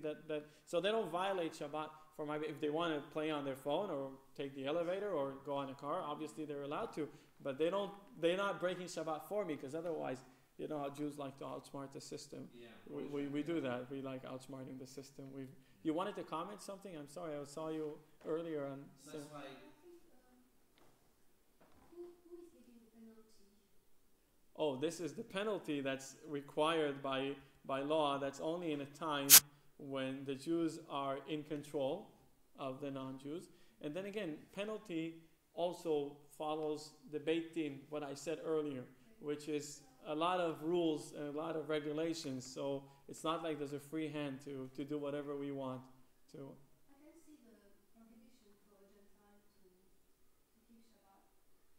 so they don't violate Shabbat. If they want to play on their phone or take the elevator or go on a car, obviously they're allowed to. But they're not breaking Shabbat for me, because otherwise, how Jews like to outsmart the system. Yeah, we do that. We like outsmarting the system. You wanted to comment something? I'm sorry, I saw you earlier on. So that's why. Who is giving the penalty? Oh, this is the penalty that's required by law. That's only in a time when the Jews are in control of the non-Jews. And then again, penalty also follows the Beit Din, what I said earlier, which is a lot of rules and a lot of regulations. So it's not like there's a free hand to do whatever we want to. I can see the prohibition for a Gentile to keep Shabbat.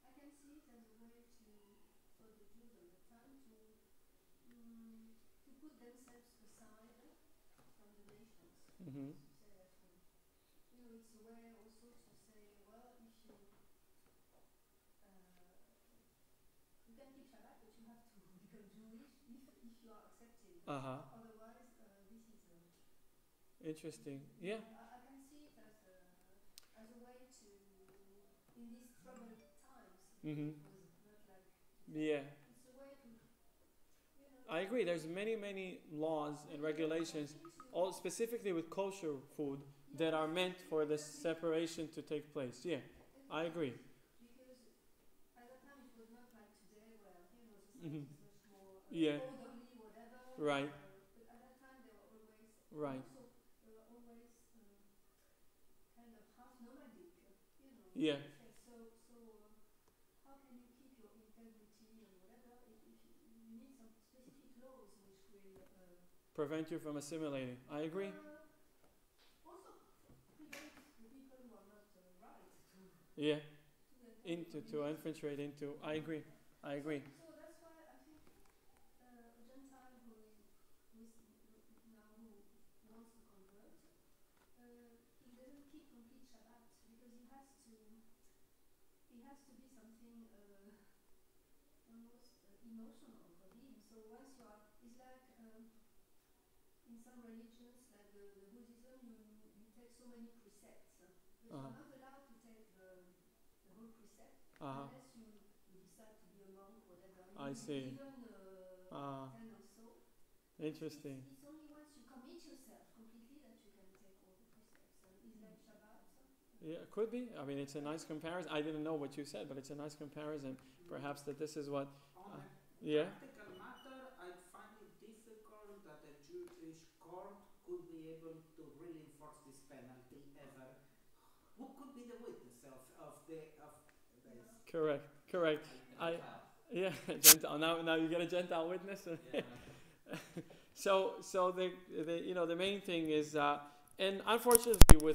I can see it as a way for the Jews at the time to put themselves aside from the nations. Mm-hmm. It's a way also to say, well, if you can keep Shabbat, but you have to become Jewish if you are accepted. Otherwise, this is interesting. Yeah. I can see it as a way to, in these troubled times. Mm-hmm. Not like. Yeah. It's a way to. I agree. There's many laws and regulations, all specifically with kosher food, that are meant for the separation to take place. Yeah, I agree. Because at that time it was not like today, where society Mm-hmm. is much more orderly, whatever. Right. But at that time they were always. Right. Also, they were always kind of half nomadic. Yeah. So how can you keep your integrity and whatever if you need some specific laws which will prevent you from assimilating. I agree. also prevent the people who are not right Yeah. To infiltrate into. I agree. So that's why I think a Gentile who wants to convert, he doesn't keep complete Shabbat because he has to be something almost emotional for him. So once you are, it's like in some religions, like the Buddhism, you take so many precepts, but you're not allowed to take the whole precept unless you decide to be a monk, whatever. I see. Even 10 or so. Interesting. It's only once you commit yourself completely that you can take all the precepts. And it's like Shabbat. Yeah, it could be. I mean, it's a nice comparison. I didn't know what you said, but it's a nice comparison. Perhaps that this is what. On a Yeah. practical matter, I find it difficult that a Jewish court could be able to really enforce this penalty ever. Who could be the witness of this? Correct. Yeah, Gentile. Now you get a Gentile witness. Yeah. So the main thing is, and unfortunately,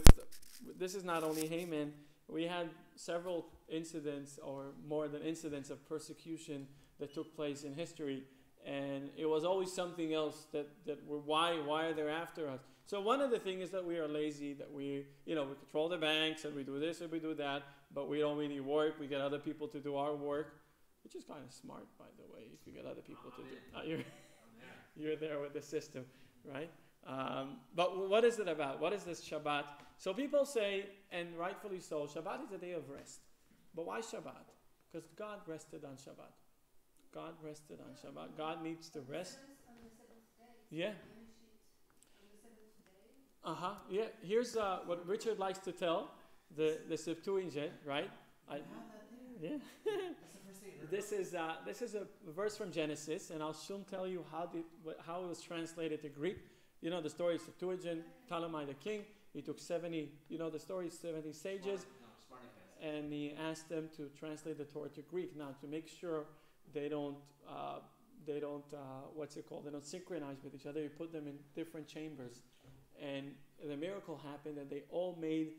this is not only Haman. We had several incidents, or more than incidents, of persecution that took place in history, and it was always something else that why are they after us? So one of the things is that we are lazy, that we control the banks, and we do this and we do that, but we don't really work. We get other people to do our work, which is kind of smart, by the way. If you get other people to do, you're there with the system, right? But what is it about? What is this Shabbat? So people say, and rightfully so, Shabbat is a day of rest. But why Shabbat? Because God rested on Shabbat. God rested on Shabbat. God needs to rest. On the seventh day. Yeah. Yeah, here's what Richard likes to tell, the Septuagint, right? You have that there. Yeah. That's the first thing. This is a verse from Genesis, and I'll soon tell you how it was translated to Greek. You know the story of Septuagint, Ptolemy the king. He took 70, the story, 70 sages, and he asked them to translate the Torah to Greek. Now, to make sure they don't synchronize with each other, he put them in different chambers. And the miracle happened that they all made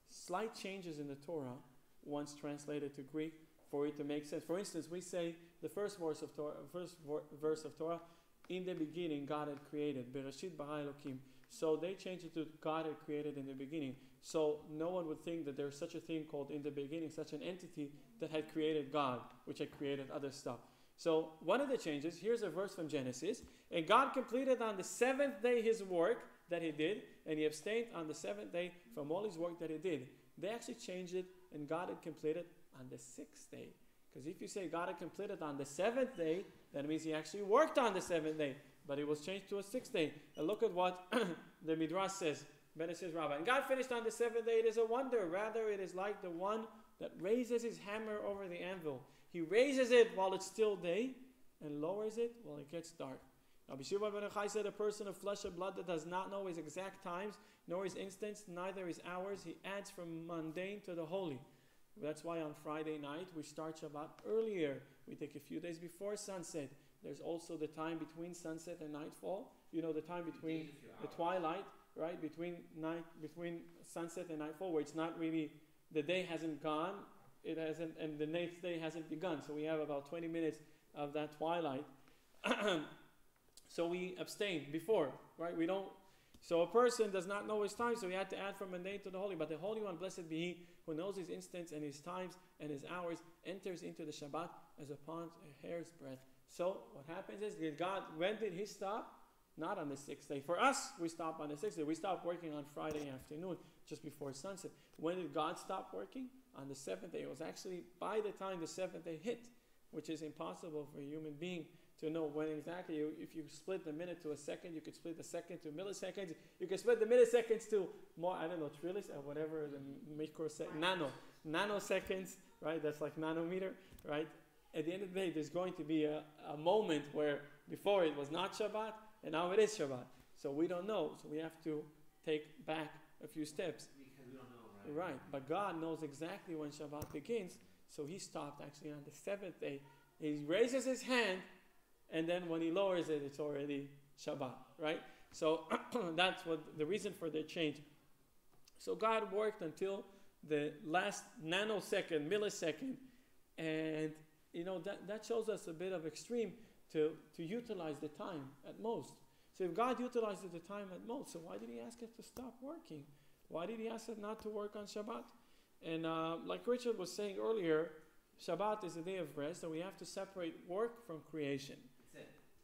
slight changes in the Torah once translated to Greek for it to make sense. For instance, we say the first verse of Torah, in the beginning God had created. Bereshit bara Elokim. So they changed it to God had created in the beginning. So no one would think that there's such a thing called in the beginning, such an entity that had created God, which had created other stuff. So one of the changes, here's a verse from Genesis. And God completed on the seventh day his work that he did, and he abstained on the seventh day from all his work that he did. They actually changed it, and God had completed on the sixth day. Because if you say God had completed on the seventh day, that means he actually worked on the seventh day. But it was changed to a sixth day. And look at what the Midrash says. Says Rabbi, and God finished on the seventh day. It is a wonder. Rather, it is like the one that raises his hammer over the anvil. He raises it while it's still day, and lowers it while it gets dark. Now, Bishua ben Achai said, a person of flesh and blood that does not know his exact times, nor his instants, neither his hours, he adds from mundane to the holy. That's why on Friday night we start Shabbat earlier. We take a few days before sunset. There's also the time between sunset and nightfall. The time between the twilight, right? Between sunset and nightfall, where it's not really, the day hasn't gone, it hasn't, and the next day hasn't begun. So we have about 20 minutes of that twilight. So we abstain before, right? We don't. So a person does not know his time, so he had to add from mundane to the holy. But the Holy One, blessed be He, who knows his instants and his times and his hours, enters into the Shabbat as upon a hair's breadth. So what happens is, when did He stop? Not on the sixth day. For us, we stop on the sixth day. We stop working on Friday afternoon, just before sunset. When did God stop working? On the seventh day. It was actually by the time the seventh day hit, which is impossible for a human being to know when exactly. If you split the minute to a second, you could split the second to milliseconds. You could split the milliseconds to more, trillions or whatever the nanoseconds, right? That's like nanometer, right? At the end of the day, there's going to be a moment where before it was not Shabbat, and now it is Shabbat. So we don't know. So we have to take back a few steps. Because we don't know, right? Right. But God knows exactly when Shabbat begins. So He stopped actually on the seventh day. He raises His hand, and then when He lowers it, it's already Shabbat, right? So that's what the reason for the change. So God worked until the last nanosecond, millisecond, and that shows us a bit of extreme to utilize the time at most. So if God utilized the time at most, so why did He ask us to stop working? Why did He ask us not to work on Shabbat? And like Richard was saying earlier, Shabbat is a day of rest, and we have to separate work from creation.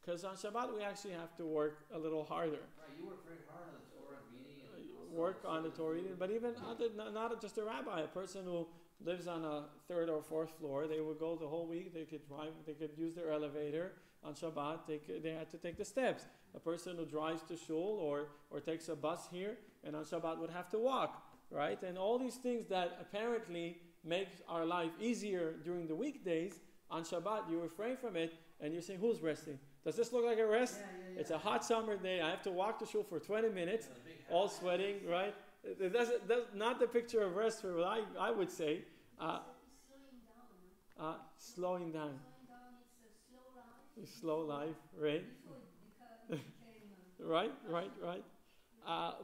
Because on Shabbat we actually have to work a little harder. Right, you work very hard on the Torah reading. And work on the Torah reading, but even not just a rabbi, a person who lives on a third or fourth floor, they would go the whole week. They could drive. They could use their elevator on Shabbat. They had to take the steps. A person who drives to shul or takes a bus here and on Shabbat would have to walk, right? And all these things that apparently make our life easier during the weekdays, on Shabbat you refrain from it, and you're saying, who's resting? Does this look like a rest? Yeah. It's a hot summer day. I have to walk to shul for 20 minutes, all sweating, right? That's not the picture of rest for what I would say. Slowing down. It's a slow life. Slow life, right? Right.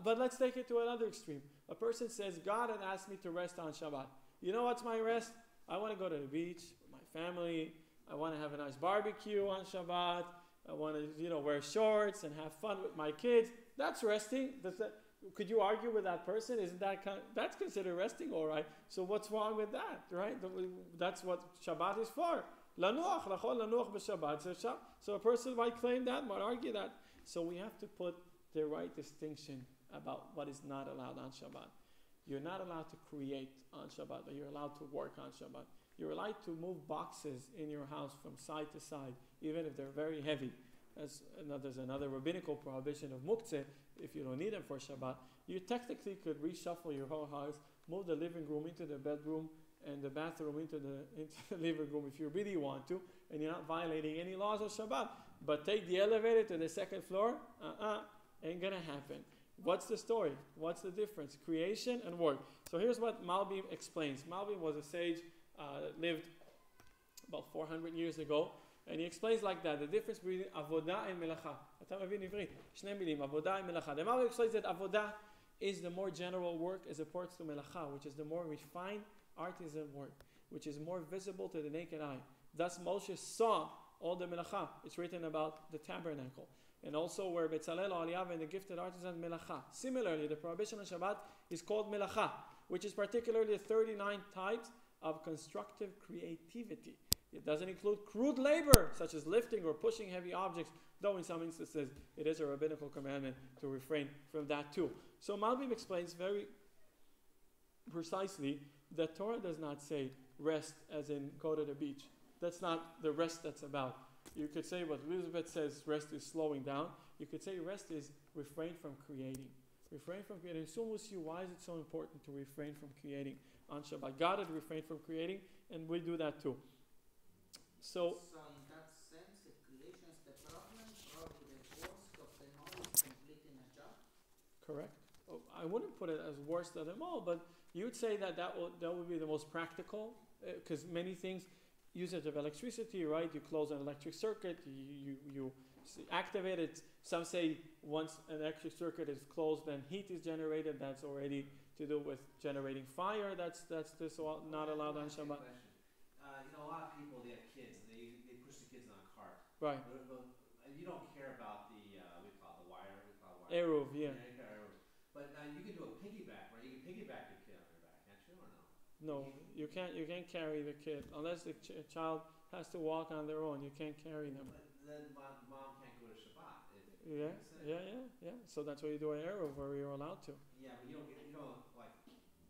But let's take it to another extreme. A person says, God had asked me to rest on Shabbat. You know what's my rest? I want to go to the beach with my family. I want to have a nice barbecue on Shabbat. I want to, wear shorts and have fun with my kids. That's resting. Could you argue with that person? Isn't that's considered resting, all right? So what's wrong with that, right? That's what Shabbat is for. Lanuach, lachol lanuach b'Shabbat. So a person might claim that, might argue that. So we have to put the right distinction about what is not allowed on Shabbat. You're not allowed to create on Shabbat, but you're allowed to work on Shabbat. You're allowed to move boxes in your house from side to side, even if they're very heavy. There's another rabbinical prohibition of muktzeh if you don't need them for Shabbat. You technically could reshuffle your whole house, move the living room into the bedroom and the bathroom into the living room if you really want to, and you're not violating any laws of Shabbat. But take the elevator to the second floor, ain't gonna happen. What's the story? What's the difference? Creation and work. So here's what Malbim explains. Malbim was a sage that lived about 400 years ago, and he explains like that, the difference between avodah and melacha. אתה מבין עברית? שני מילים, עבודה and melacha. The Malbim explains that avodah is the more general work as opposed to melacha, which is the more refined artisan work, which is more visible to the naked eye. Thus Moshe saw all the melacha. It's written about the tabernacle. And also where Bezalel, Eliyav, and the gifted artisan melacha. Similarly, the prohibition on Shabbat is called melacha, which is particularly 39 types of constructive creativity. It doesn't include crude labor, such as lifting or pushing heavy objects, though in some instances it is a rabbinical commandment to refrain from that too. So Malbim explains very precisely that Torah does not say rest as in go to the beach. That's not the rest that's about. You could say what Elizabeth says, rest is slowing down. You could say rest is refrain from creating. Refrain from creating. Soon we'll see why is it so important to refrain from creating on Shabbat. God had refrained from creating, and we do that too. So in that sense, if creation is the problem, probably the worst of them all is completing a job. correct. I wouldn't put it as worse than them all, but you would say that would be the most practical, because many things usage of electricity, right? You close an electric circuit, you activate it. Some say once an electric circuit is closed, then heat is generated. That's already to do with generating fire. That's not allowed on Shabbat. A lot of people, they have kids, and they push the kids on a cart. Right. You don't care about the wire. Eruv, yeah. But you can do a piggyback, right? You can piggyback your kid on your back, can't you, or no? No, you can't. You can't carry the kid unless the child has to walk on their own. You can't carry them. But then mom can't go to Shabbat. Yeah. So that's why you do an eruv where you're allowed to. Yeah, but you don't like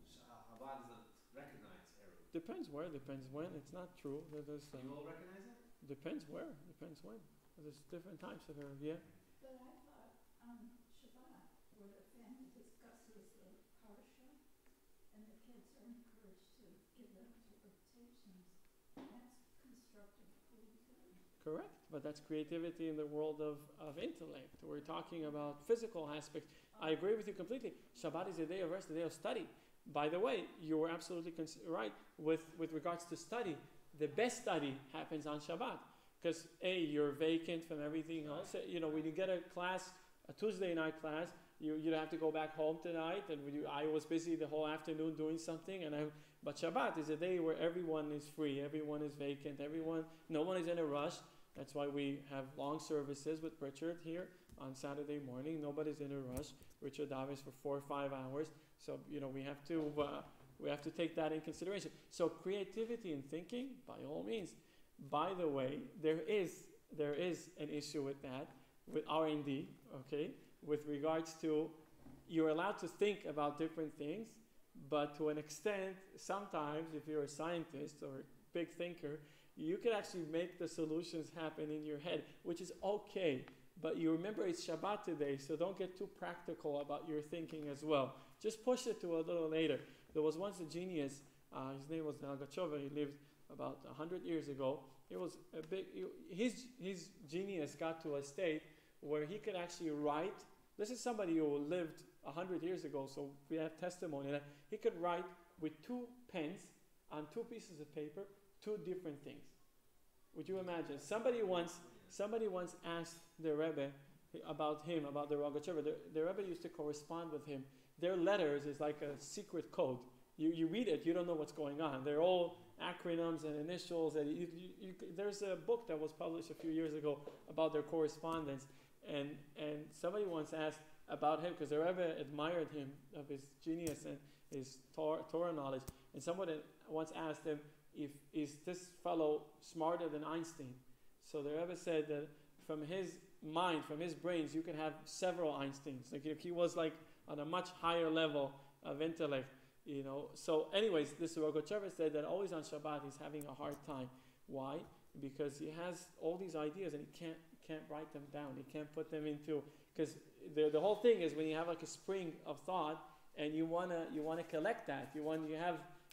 Shabbat doesn't recognize eruv. Depends where. Depends when. It's not true. You will recognize it. Depends where. Depends when. There's different types of eruv. Yeah. But I thought on Shabbat, where the family discusses the Parsha, and the kids are encouraged to give them interpretations, that's constructive creativity. Correct, but that's creativity in the world of intellect. We're talking about physical aspects. I agree with you completely. Shabbat is a day of rest, a day of study. By the way, you were absolutely right with regards to study. The best study happens on Shabbat because you're vacant from everything else. When you get a class, a Tuesday night class, you have to go back home tonight. And I was busy the whole afternoon doing something, but Shabbat is a day where everyone is free, everyone is vacant, no one is in a rush. That's why we have long services with Richard here on Saturday morning. Nobody's in a rush. Richard daves for 4 or 5 hours. So we have to take that in consideration. So creativity and thinking, by all means. By the way, there is an issue with that, with R&D, okay, with regards to you're allowed to think about different things, but to an extent, sometimes if you're a scientist or a big thinker, you can actually make the solutions happen in your head, which is okay. But you remember it's Shabbat today, so don't get too practical about your thinking as well. Just push it to a little later. There was once a genius, his name was Nagachover, he lived about 100 years ago. It was his genius got to a state where he could actually write. This is somebody who lived 100 years ago, so we have testimony that he could write with 2 pens on 2 pieces of paper 2 different things. Would you imagine? Somebody once asked the Rebbe about the Rogachover. The Rebbe used to correspond with him. Their letters is like a secret code. You read it, you don't know what's going on. They're all acronyms and initials. And there's a book that was published a few years ago about their correspondence. And somebody once asked about him, because the Rebbe admired him, of his genius and his Torah knowledge. And someone once asked him, is this fellow smarter than Einstein? So the Rebbe said that from his mind, from his brains, you can have several Einsteins. Like he was like on a much higher level of intellect, So anyways, this Rogachover said that always on Shabbat he's having a hard time. Why? because he has all these ideas and he can't write them down. He can't put them into, because the whole thing is when you have like a spring of thought and you wanna collect that.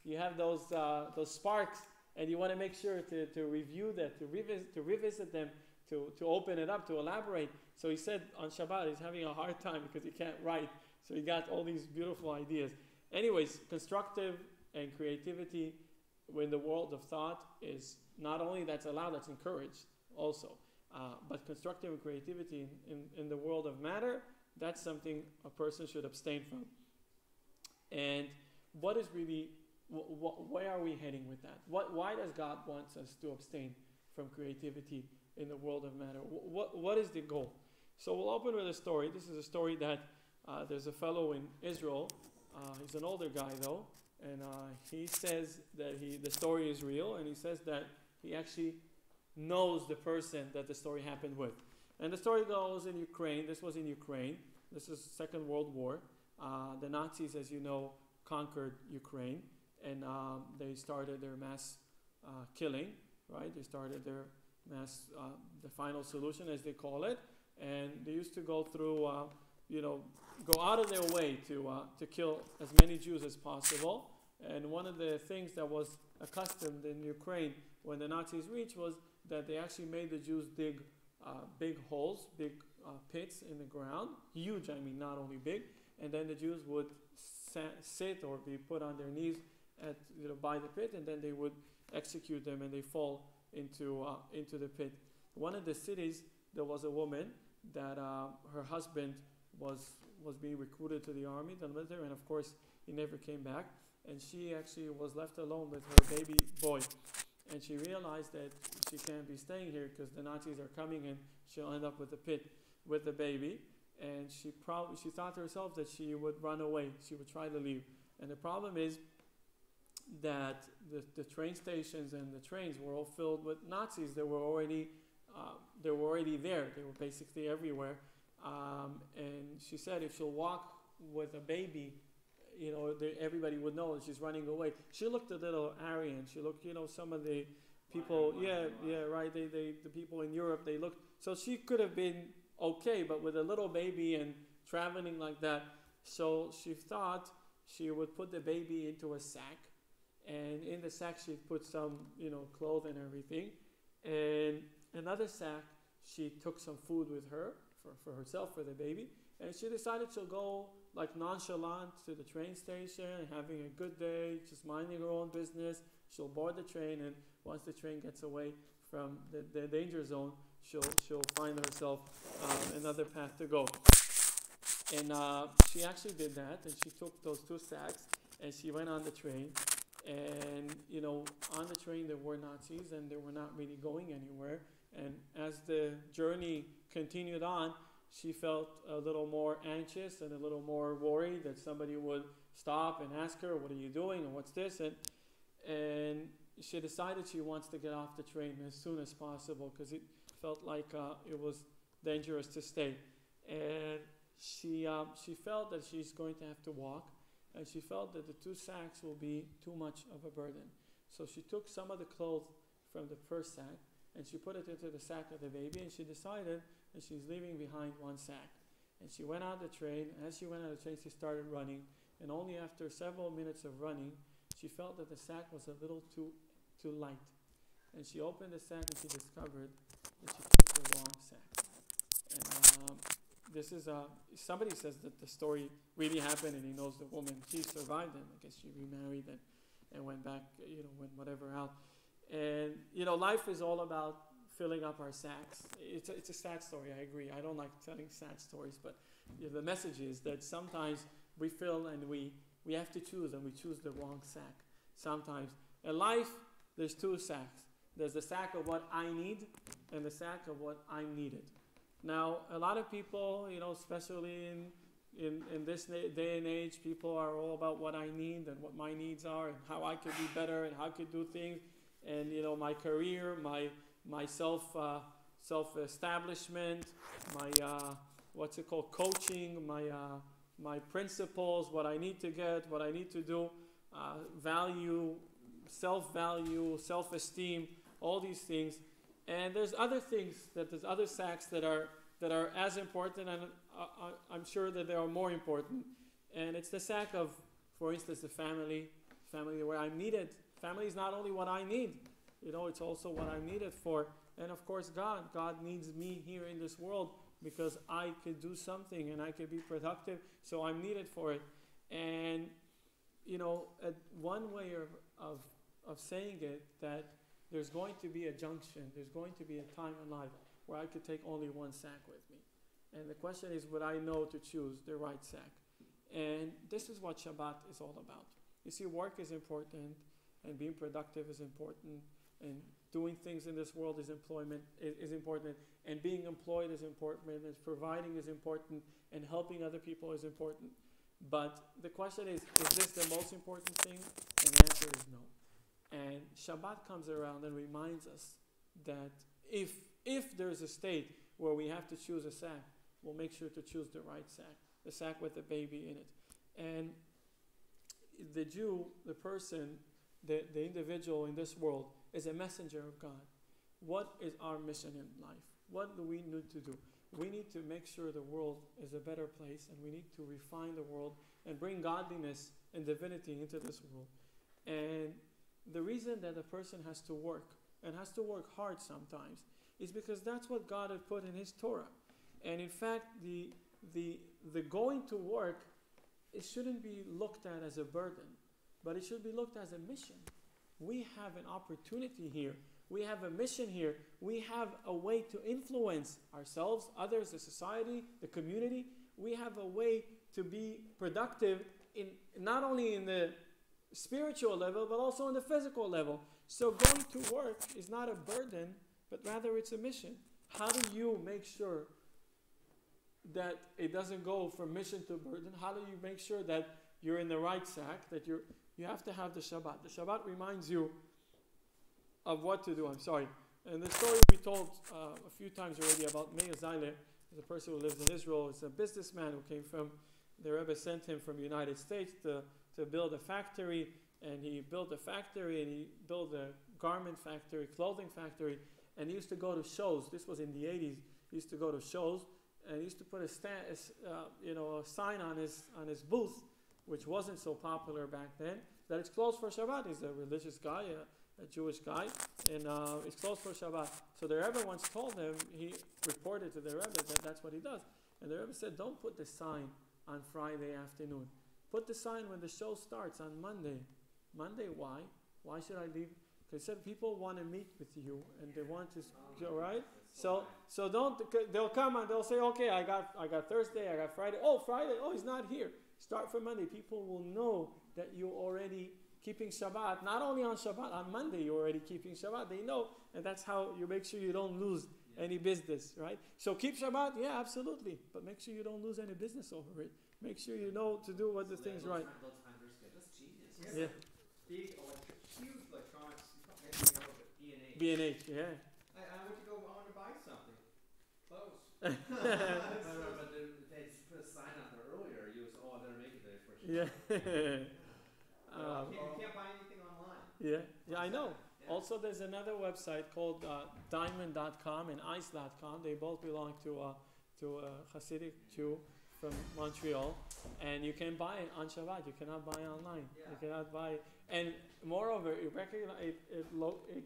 You have those sparks, and you want to make sure to review that, to revisit them, to open it up, to elaborate. So he said on Shabbat he's having a hard time because he can't write. So he got all these beautiful ideas. Anyways, constructive and creativity in the world of thought is not only that's allowed, that's encouraged also. But constructive and creativity in the world of matter, that's something a person should abstain from. And what is really, where are we heading with that? Why does God want us to abstain from creativity in the world of matter? What is the goal? So we'll open with a story. This is a story that there's a fellow in Israel. He's an older guy though, and he says that the story is real, and he says that he actually knows the person that the story happened with. And the story goes in Ukraine. This was in Ukraine. This is Second World War. The Nazis, as you know, conquered Ukraine, and they started their mass killing, right? They started their mass, the final solution, as they call it, and they used to go through, go out of their way to kill as many Jews as possible. And one of the things that was accustomed in Ukraine when the Nazis reached was that they actually made the Jews dig big holes, big pits in the ground, huge, I mean, not only big, and then the Jews would sit or be put on their knees by the pit, and then they would execute them, and they fall into the pit. One of the cities, there was a woman that her husband was being recruited to the army, the military, and of course he never came back, and she actually was left alone with her baby boy, and she realized that she can't be staying here because the Nazis are coming and she'll end up with the pit with the baby. And she thought to herself that she would run away. She would try to leave. And the problem is that the train stations and the trains were all filled with Nazis. They were already there. They were basically everywhere. And she said if she'll walk with a baby, everybody would know that she's running away. She looked a little Aryan. She looked, some of the people, right. The people in Europe, they looked. So she could have been okay, but with a little baby and traveling like that, so she thought she would put the baby into a sack, and in the sack she'd put some, clothes and everything, and another sack she took some food with her for herself, for the baby, and she decided she'll go like nonchalant to the train station and having a good day, just minding her own business. She'll board the train, and once the train gets away from the danger zone, she'll find herself another path to go. And she actually did that, and she took those two sacks and she went on the train. And on the train there were Nazis, and they were not really going anywhere. And as the journey continued on, she felt a little more anxious and a little more worried that somebody would stop and ask her, "What are you doing? And what's this?" And she decided she wants to get off the train as soon as possible because it felt like it was dangerous to stay. And she felt that she's going to have to walk, and she felt that the two sacks will be too much of a burden. So she took some of the clothes from the first sack and she put it into the sack of the baby, and she decided that she's leaving behind one sack. And she went out the train. As she went out the train, she started running, and only after several minutes of running, she felt that the sack was a little too light. And she opened the sack and she discovered that she took the wrong sack. And this is somebody says that the story really happened, and he knows the woman. She survived, and I guess she remarried and went back, went whatever out. And life is all about filling up our sacks. It's a sad story, I agree. I don't like telling sad stories, but the message is that sometimes we fill and we have to choose, and we choose the wrong sack sometimes. In life, there's two sacks. There's the sack of what I need and the sack of what I'm needed. Now, a lot of people, especially in this day and age, people are all about what I need and what my needs are and how I could be better and how I could do things, and my career, my self-establishment, my coaching, my principles, what I need to get, what I need to do, value, self-value, self-esteem, all these things. And there's other things, there's other sacks that are as important, and I'm sure that they are more important. And it's the sack of, for instance, the family where I'm needed. Family is not only what I need, it's also what I'm needed for. And of course, God needs me here in this world because I could do something and I could be productive, so I'm needed for it. And one way of saying it, that there's going to be a junction, there's going to be a time in life where I could take only one sack with me. And the question is, would I know to choose the right sack? And this is what Shabbat is all about. You see, work is important, and being productive is important, and doing things in this world is important, and being employed is important, and providing is important, and helping other people is important. But the question is this the most important thing? And the answer is no. And Shabbat comes around and reminds us that if there's a state where we have to choose a sack, we'll make sure to choose the right sack, the sack with the baby in it. And the Jew, the person, the individual in this world is a messenger of God. What is our mission in life? What do we need to do? We need to make sure the world is a better place, and we need to refine the world and bring godliness and divinity into this world. And the reason that a person has to work, and has to work hard sometimes, is because that's what God had put in His Torah. And in fact, the going to work, it shouldn't be looked at as a burden, but it should be looked as a mission. We have an opportunity here. We have a mission here. We have a way to influence ourselves, others, the society, the community. We have a way to be productive in not only in the spiritual level, but also on the physical level. So going to work is not a burden, but rather it's a mission. How do you make sure that it doesn't go from mission to burden? How do you make sure that you're in the right sack, that you have to have the Shabbat? The Shabbat reminds you of what to do. I'm sorry. And the story we told a few times already about Meir Zeiler, the person who lives in Israel. It's a businessman who came from, the Rebbe sent him from the United States to build a factory, and he built a factory, and he built a garment factory, clothing factory, and he used to go to shows. This was in the 80s. He used to go to shows, and he used to put a sign on his booth, which wasn't so popular back then, that it's closed for Shabbat. He's a religious guy, a Jewish guy, and it's closed for Shabbat. So the Rebbe once told him, he reported to the Rebbe that that's what he does. And the Rebbe said, don't put the sign on Friday afternoon. Put the sign when the show starts on Monday. Monday, why? Why should I leave? Because he said people want to meet with you, and they want to, right? So don't, they'll come and they'll say, okay, I got Thursday, I got Friday. Oh, Friday, oh, he's not here. Start from Monday. People will know that you're already keeping Shabbat. Not only on Shabbat, on Monday you're already keeping Shabbat. They know, and that's how you make sure you don't lose any business, right? So keep Shabbat, yeah, absolutely. But make sure you don't lose any business over it. Make sure you know to do what the thing's right. That's genius. Yes. Yeah. Big huge electronics, B&H, yeah. I went to buy something. Close. But they just put a sign out there earlier. You was, I better make it there for sure. Yeah. You can't buy anything online. Yeah, I know. Yeah. Also, there's another website called diamond.com and ice.com. They both belong to a Hasidic Jew from Montreal, and you can buy it on Shabbat. You cannot buy online. Yeah. You cannot buy it. And moreover, it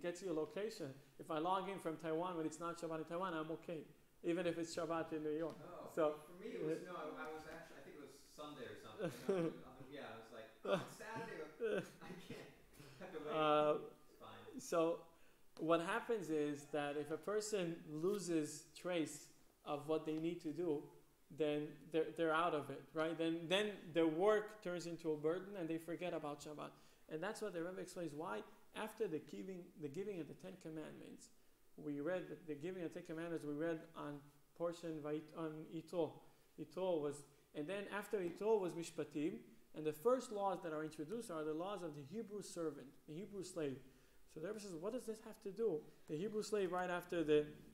gets you a location. If I log in from Taiwan when it's not Shabbat in Taiwan, I'm okay, even if it's Shabbat in New York. Oh, So for me it was I was actually, I think it was Sunday or something. Yeah, I was like, it's Saturday. I can't. I have to wait. It's fine. So what happens is that if a person loses trace of what they need to do, then they're out of it, right? Then their work turns into a burden, and they forget about Shabbat. And that's what the Rebbe explains why after the giving of the 10 Commandments, we read the giving of the 10 Commandments. We read on portion on Ito. Ito was, and then after Ito was Mishpatim, and the first laws that are introduced are the laws of the Hebrew servant, the Hebrew slave. So the Rebbe says, what does this have to do? The Hebrew slave right after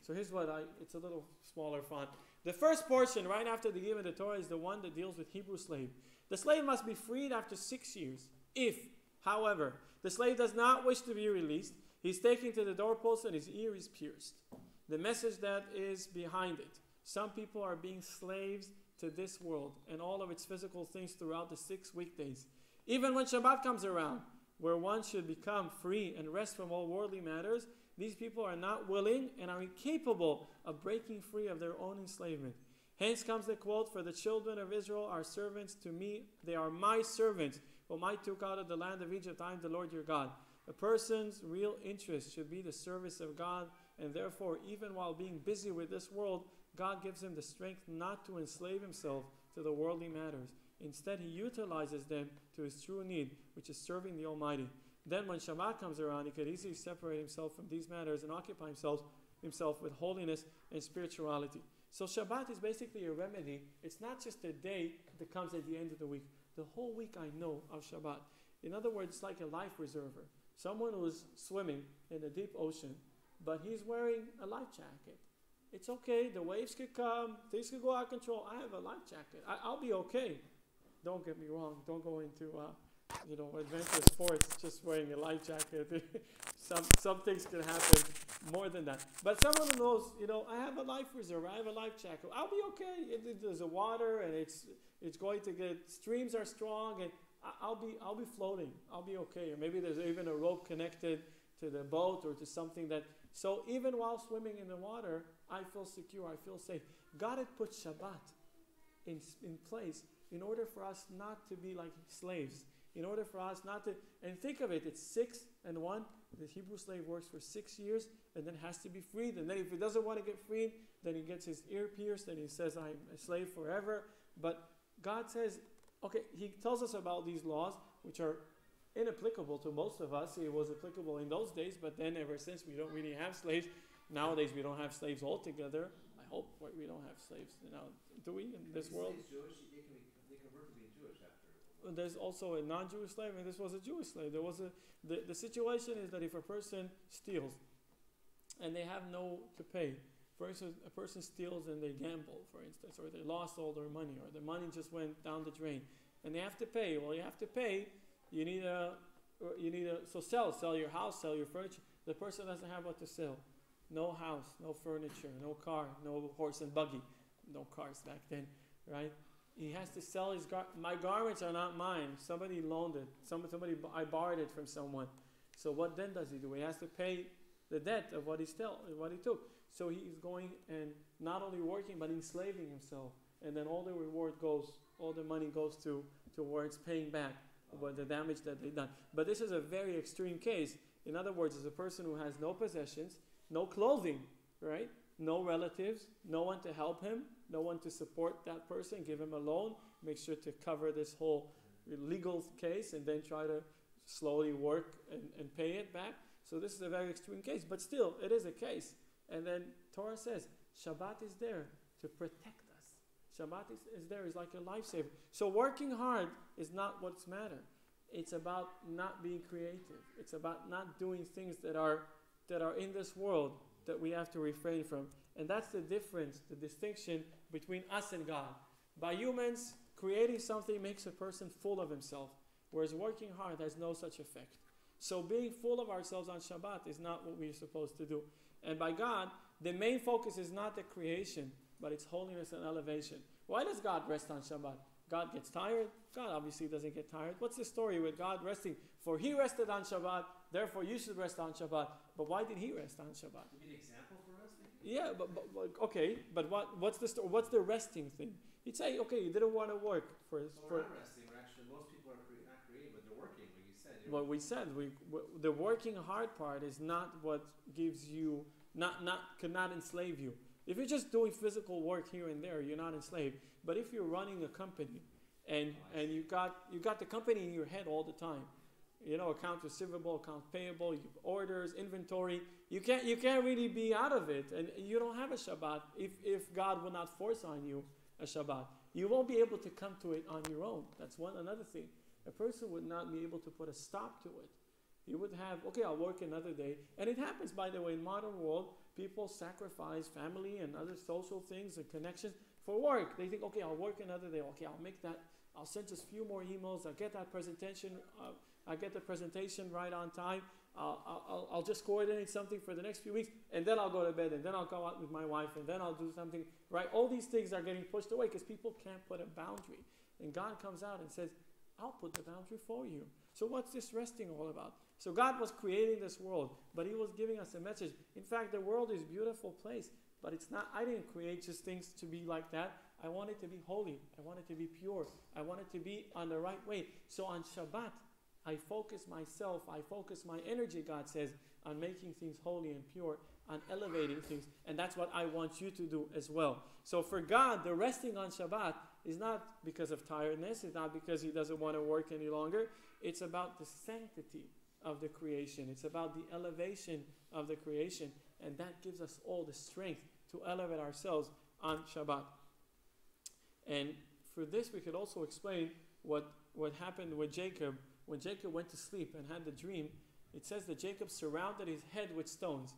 so here's what it's a little smaller font. The first portion right after the giving of the Torah is the one that deals with Hebrew slave. The slave must be freed after 6 years. If, however, the slave does not wish to be released, He's taken to the doorpost and his ear is pierced. The message that is behind it. Some people are being slaves to this world and all of its physical things throughout the 6 weekdays. Even when Shabbat comes around, where one should become free and rest from all worldly matters, these people are not willing and are incapable of breaking free of their own enslavement. Hence comes the quote, "For the children of Israel are servants to me. They are my servants, whom I took out of the land of Egypt. I am the Lord your God." A person's real interest should be the service of God, and therefore, even while being busy with this world, God gives him the strength not to enslave himself to the worldly matters. Instead, he utilizes them to his true need, which is serving the Almighty. Then when Shabbat comes around, he could easily separate himself from these matters and occupy himself with holiness and spirituality. So Shabbat is basically a remedy. It's not just a day that comes at the end of the week. The whole week I know of Shabbat. In other words, it's like a life preserver. Someone who's swimming in the deep ocean, but he's wearing a life jacket. It's okay, the waves could come, things could go out of control. I have a life jacket. I'll be okay. Don't get me wrong. Don't go into adventure sports just wearing a life jacket. some things can happen more than that. But someone who knows, I have a life reserve. I have a life jacket. I'll be okay. There's a water and it's going to get, streams are strong, and I'll be floating. I'll be okay. Or maybe there's even a rope connected to the boat or to something that. So even while swimming in the water, I feel secure. I feel safe. God had put Shabbat in place in order for us not to be like slaves. In order for us not to, and think of it, it's 6 and 1. The Hebrew slave works for 6 years and then has to be freed. And then if he doesn't want to get freed, then he gets his ear pierced and he says, I'm a slave forever. But God says, okay, he tells us about these laws, which are inapplicable to most of us. It was applicable in those days, but then ever since we don't really have slaves. Nowadays we don't have slaves altogether. I hope we don't have slaves now, do we, in this world? Jewish, they convert to being Jewish after. There's also a non-Jewish slave, and this was a Jewish slave. There was the situation is that if a person steals and they have no to pay, for instance, a person steals and they gamble, for instance, or they lost all their money, or the money just went down the drain, and they have to pay. Well, you have to pay. You need so sell your house, sell your furniture. The person doesn't have what to sell. No house, no furniture, no car, no horse and buggy, no cars back then, right? He has to sell his my garments are not mine. Somebody loaned it. I borrowed it from someone. So what then does he do? He has to pay the debt of what he took. So he is going and not only working but enslaving himself. And then all the money goes towards paying back the damage that they've done. But this is a very extreme case. In other words, it's a person who has no possessions, no clothing, right? No relatives, no one to help him, no one to support that person, give him a loan, make sure to cover this whole legal case, and then try to slowly work and pay it back. So this is a very extreme case, but still, it is a case. And then Torah says, Shabbat is there to protect us. Shabbat is there, is like a lifesaver. So working hard is not what's matter. It's about not being creative. It's about not doing things that are in this world that we have to refrain from. And that's the difference, the distinction between us and God. By humans, creating something makes a person full of himself, whereas working hard has no such effect. So being full of ourselves on Shabbat is not what we're supposed to do. And by God, the main focus is not the creation, but it's holiness and elevation. Why does God rest on Shabbat? God gets tired? God obviously doesn't get tired. What's the story with God resting? For he rested on Shabbat, therefore you should rest on Shabbat. But why did he rest on Shabbat? Give me an example for us, maybe? Yeah, but okay, but what's the story? What's the resting thing? He'd say, okay, you didn't want to work for. We're not resting. We're actually, most people are not creative, but they're working, like you said. What we said, the working hard part is not what gives you, cannot enslave you. If you're just doing physical work here and there, you're not enslaved. But if you're running a company and you got the company in your head all the time, accounts receivable, accounts payable, orders, inventory, you can't really be out of it, and you don't have a Shabbat if God will not force on you a Shabbat. You won't be able to come to it on your own. That's another thing. A person would not be able to put a stop to it. You would have, okay, I'll work another day. And it happens, by the way, in modern world, people sacrifice family and other social things and connections for work. They think, okay, I'll work another day. Okay, I'll send just a few more emails. I'll get that presentation. I get the presentation right on time. I'll just coordinate something for the next few weeks, and then I'll go to bed, and then I'll go out with my wife, and then I'll do something, right? All these things are getting pushed away because people can't put a boundary. And God comes out and says, I'll put the boundary for you. So what's this resting all about? So God was creating this world, but He was giving us a message. In fact, the world is a beautiful place, but it's not. I didn't create just things to be like that. I want it to be holy. I want it to be pure. I want it to be on the right way. So on Shabbat, I focus myself, I focus my energy, God says, on making things holy and pure, on elevating things. And that's what I want you to do as well. So for God, the resting on Shabbat is not because of tiredness. It's not because He doesn't want to work any longer. It's about the sanctity of the creation. It's about the elevation of the creation. And that gives us all the strength to elevate ourselves on Shabbat. And for this, we could also explain what happened with Jacob. When Jacob went to sleep and had the dream, it says that Jacob surrounded his head with stones.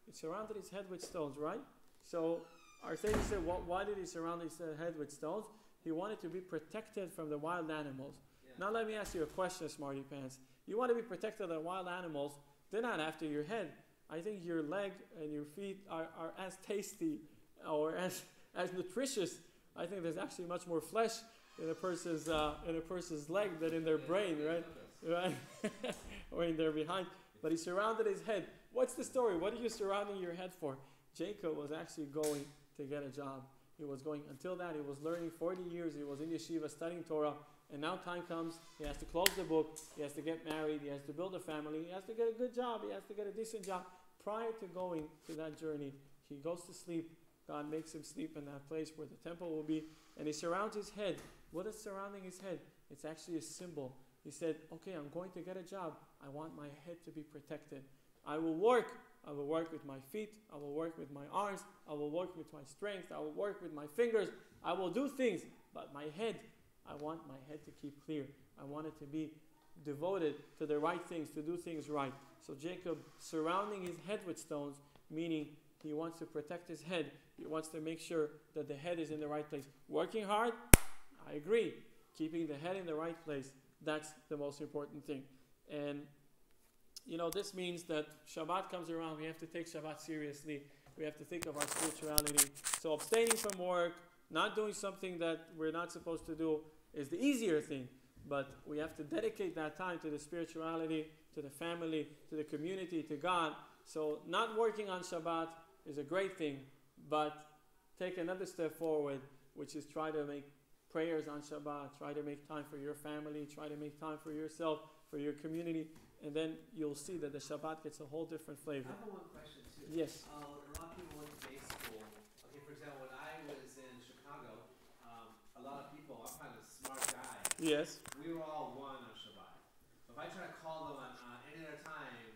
He surrounded his head with stones, right? So our Savior said, why did he surround his head with stones? He wanted to be protected from the wild animals. Yeah. Now let me ask you a question, Smarty Pants. You want to be protected from the wild animals, they're not after your head. I think your leg and your feet are as tasty or as nutritious. I think there's actually much more flesh in a person's leg than in their brain, right? Right? Or in their behind. But he surrounded his head. What's the story? What are you surrounding your head for? Jacob was actually going to get a job. He was going, until that, he was learning 40 years. He was in yeshiva studying Torah. And now time comes, he has to close the book. He has to get married. He has to build a family. He has to get a good job. He has to get a decent job. Prior to going to that journey, he goes to sleep. God makes him sleep in that place where the temple will be. And he surrounds his head. What is surrounding his head? It's actually a symbol. He said, okay, I'm going to get a job. I want my head to be protected. I will work. I will work with my feet. I will work with my arms. I will work with my strength. I will work with my fingers. I will do things. But my head, I want my head to keep clear. I want it to be devoted to the right things, to do things right. So Jacob surrounding his head with stones, meaning he wants to protect his head. He wants to make sure that the head is in the right place. Working hard, I agree. Keeping the head in the right place, that's the most important thing. And, this means that Shabbat comes around. We have to take Shabbat seriously. We have to think of our spirituality. So abstaining from work, not doing something that we're not supposed to do is the easier thing. But we have to dedicate that time to the spirituality, to the family, to the community, to God. So not working on Shabbat is a great thing, but take another step forward, which is try to make prayers on Shabbat, try to make time for your family, try to make time for yourself, for your community, and then you'll see that the Shabbat gets a whole different flavor. I have one question too. Yes. A lot of people went to day school. Okay, for example, when I was in Chicago, a lot of people, I'm kind of a smart guy. Yes. We were all one on Shabbat. If I try to call them on any other time,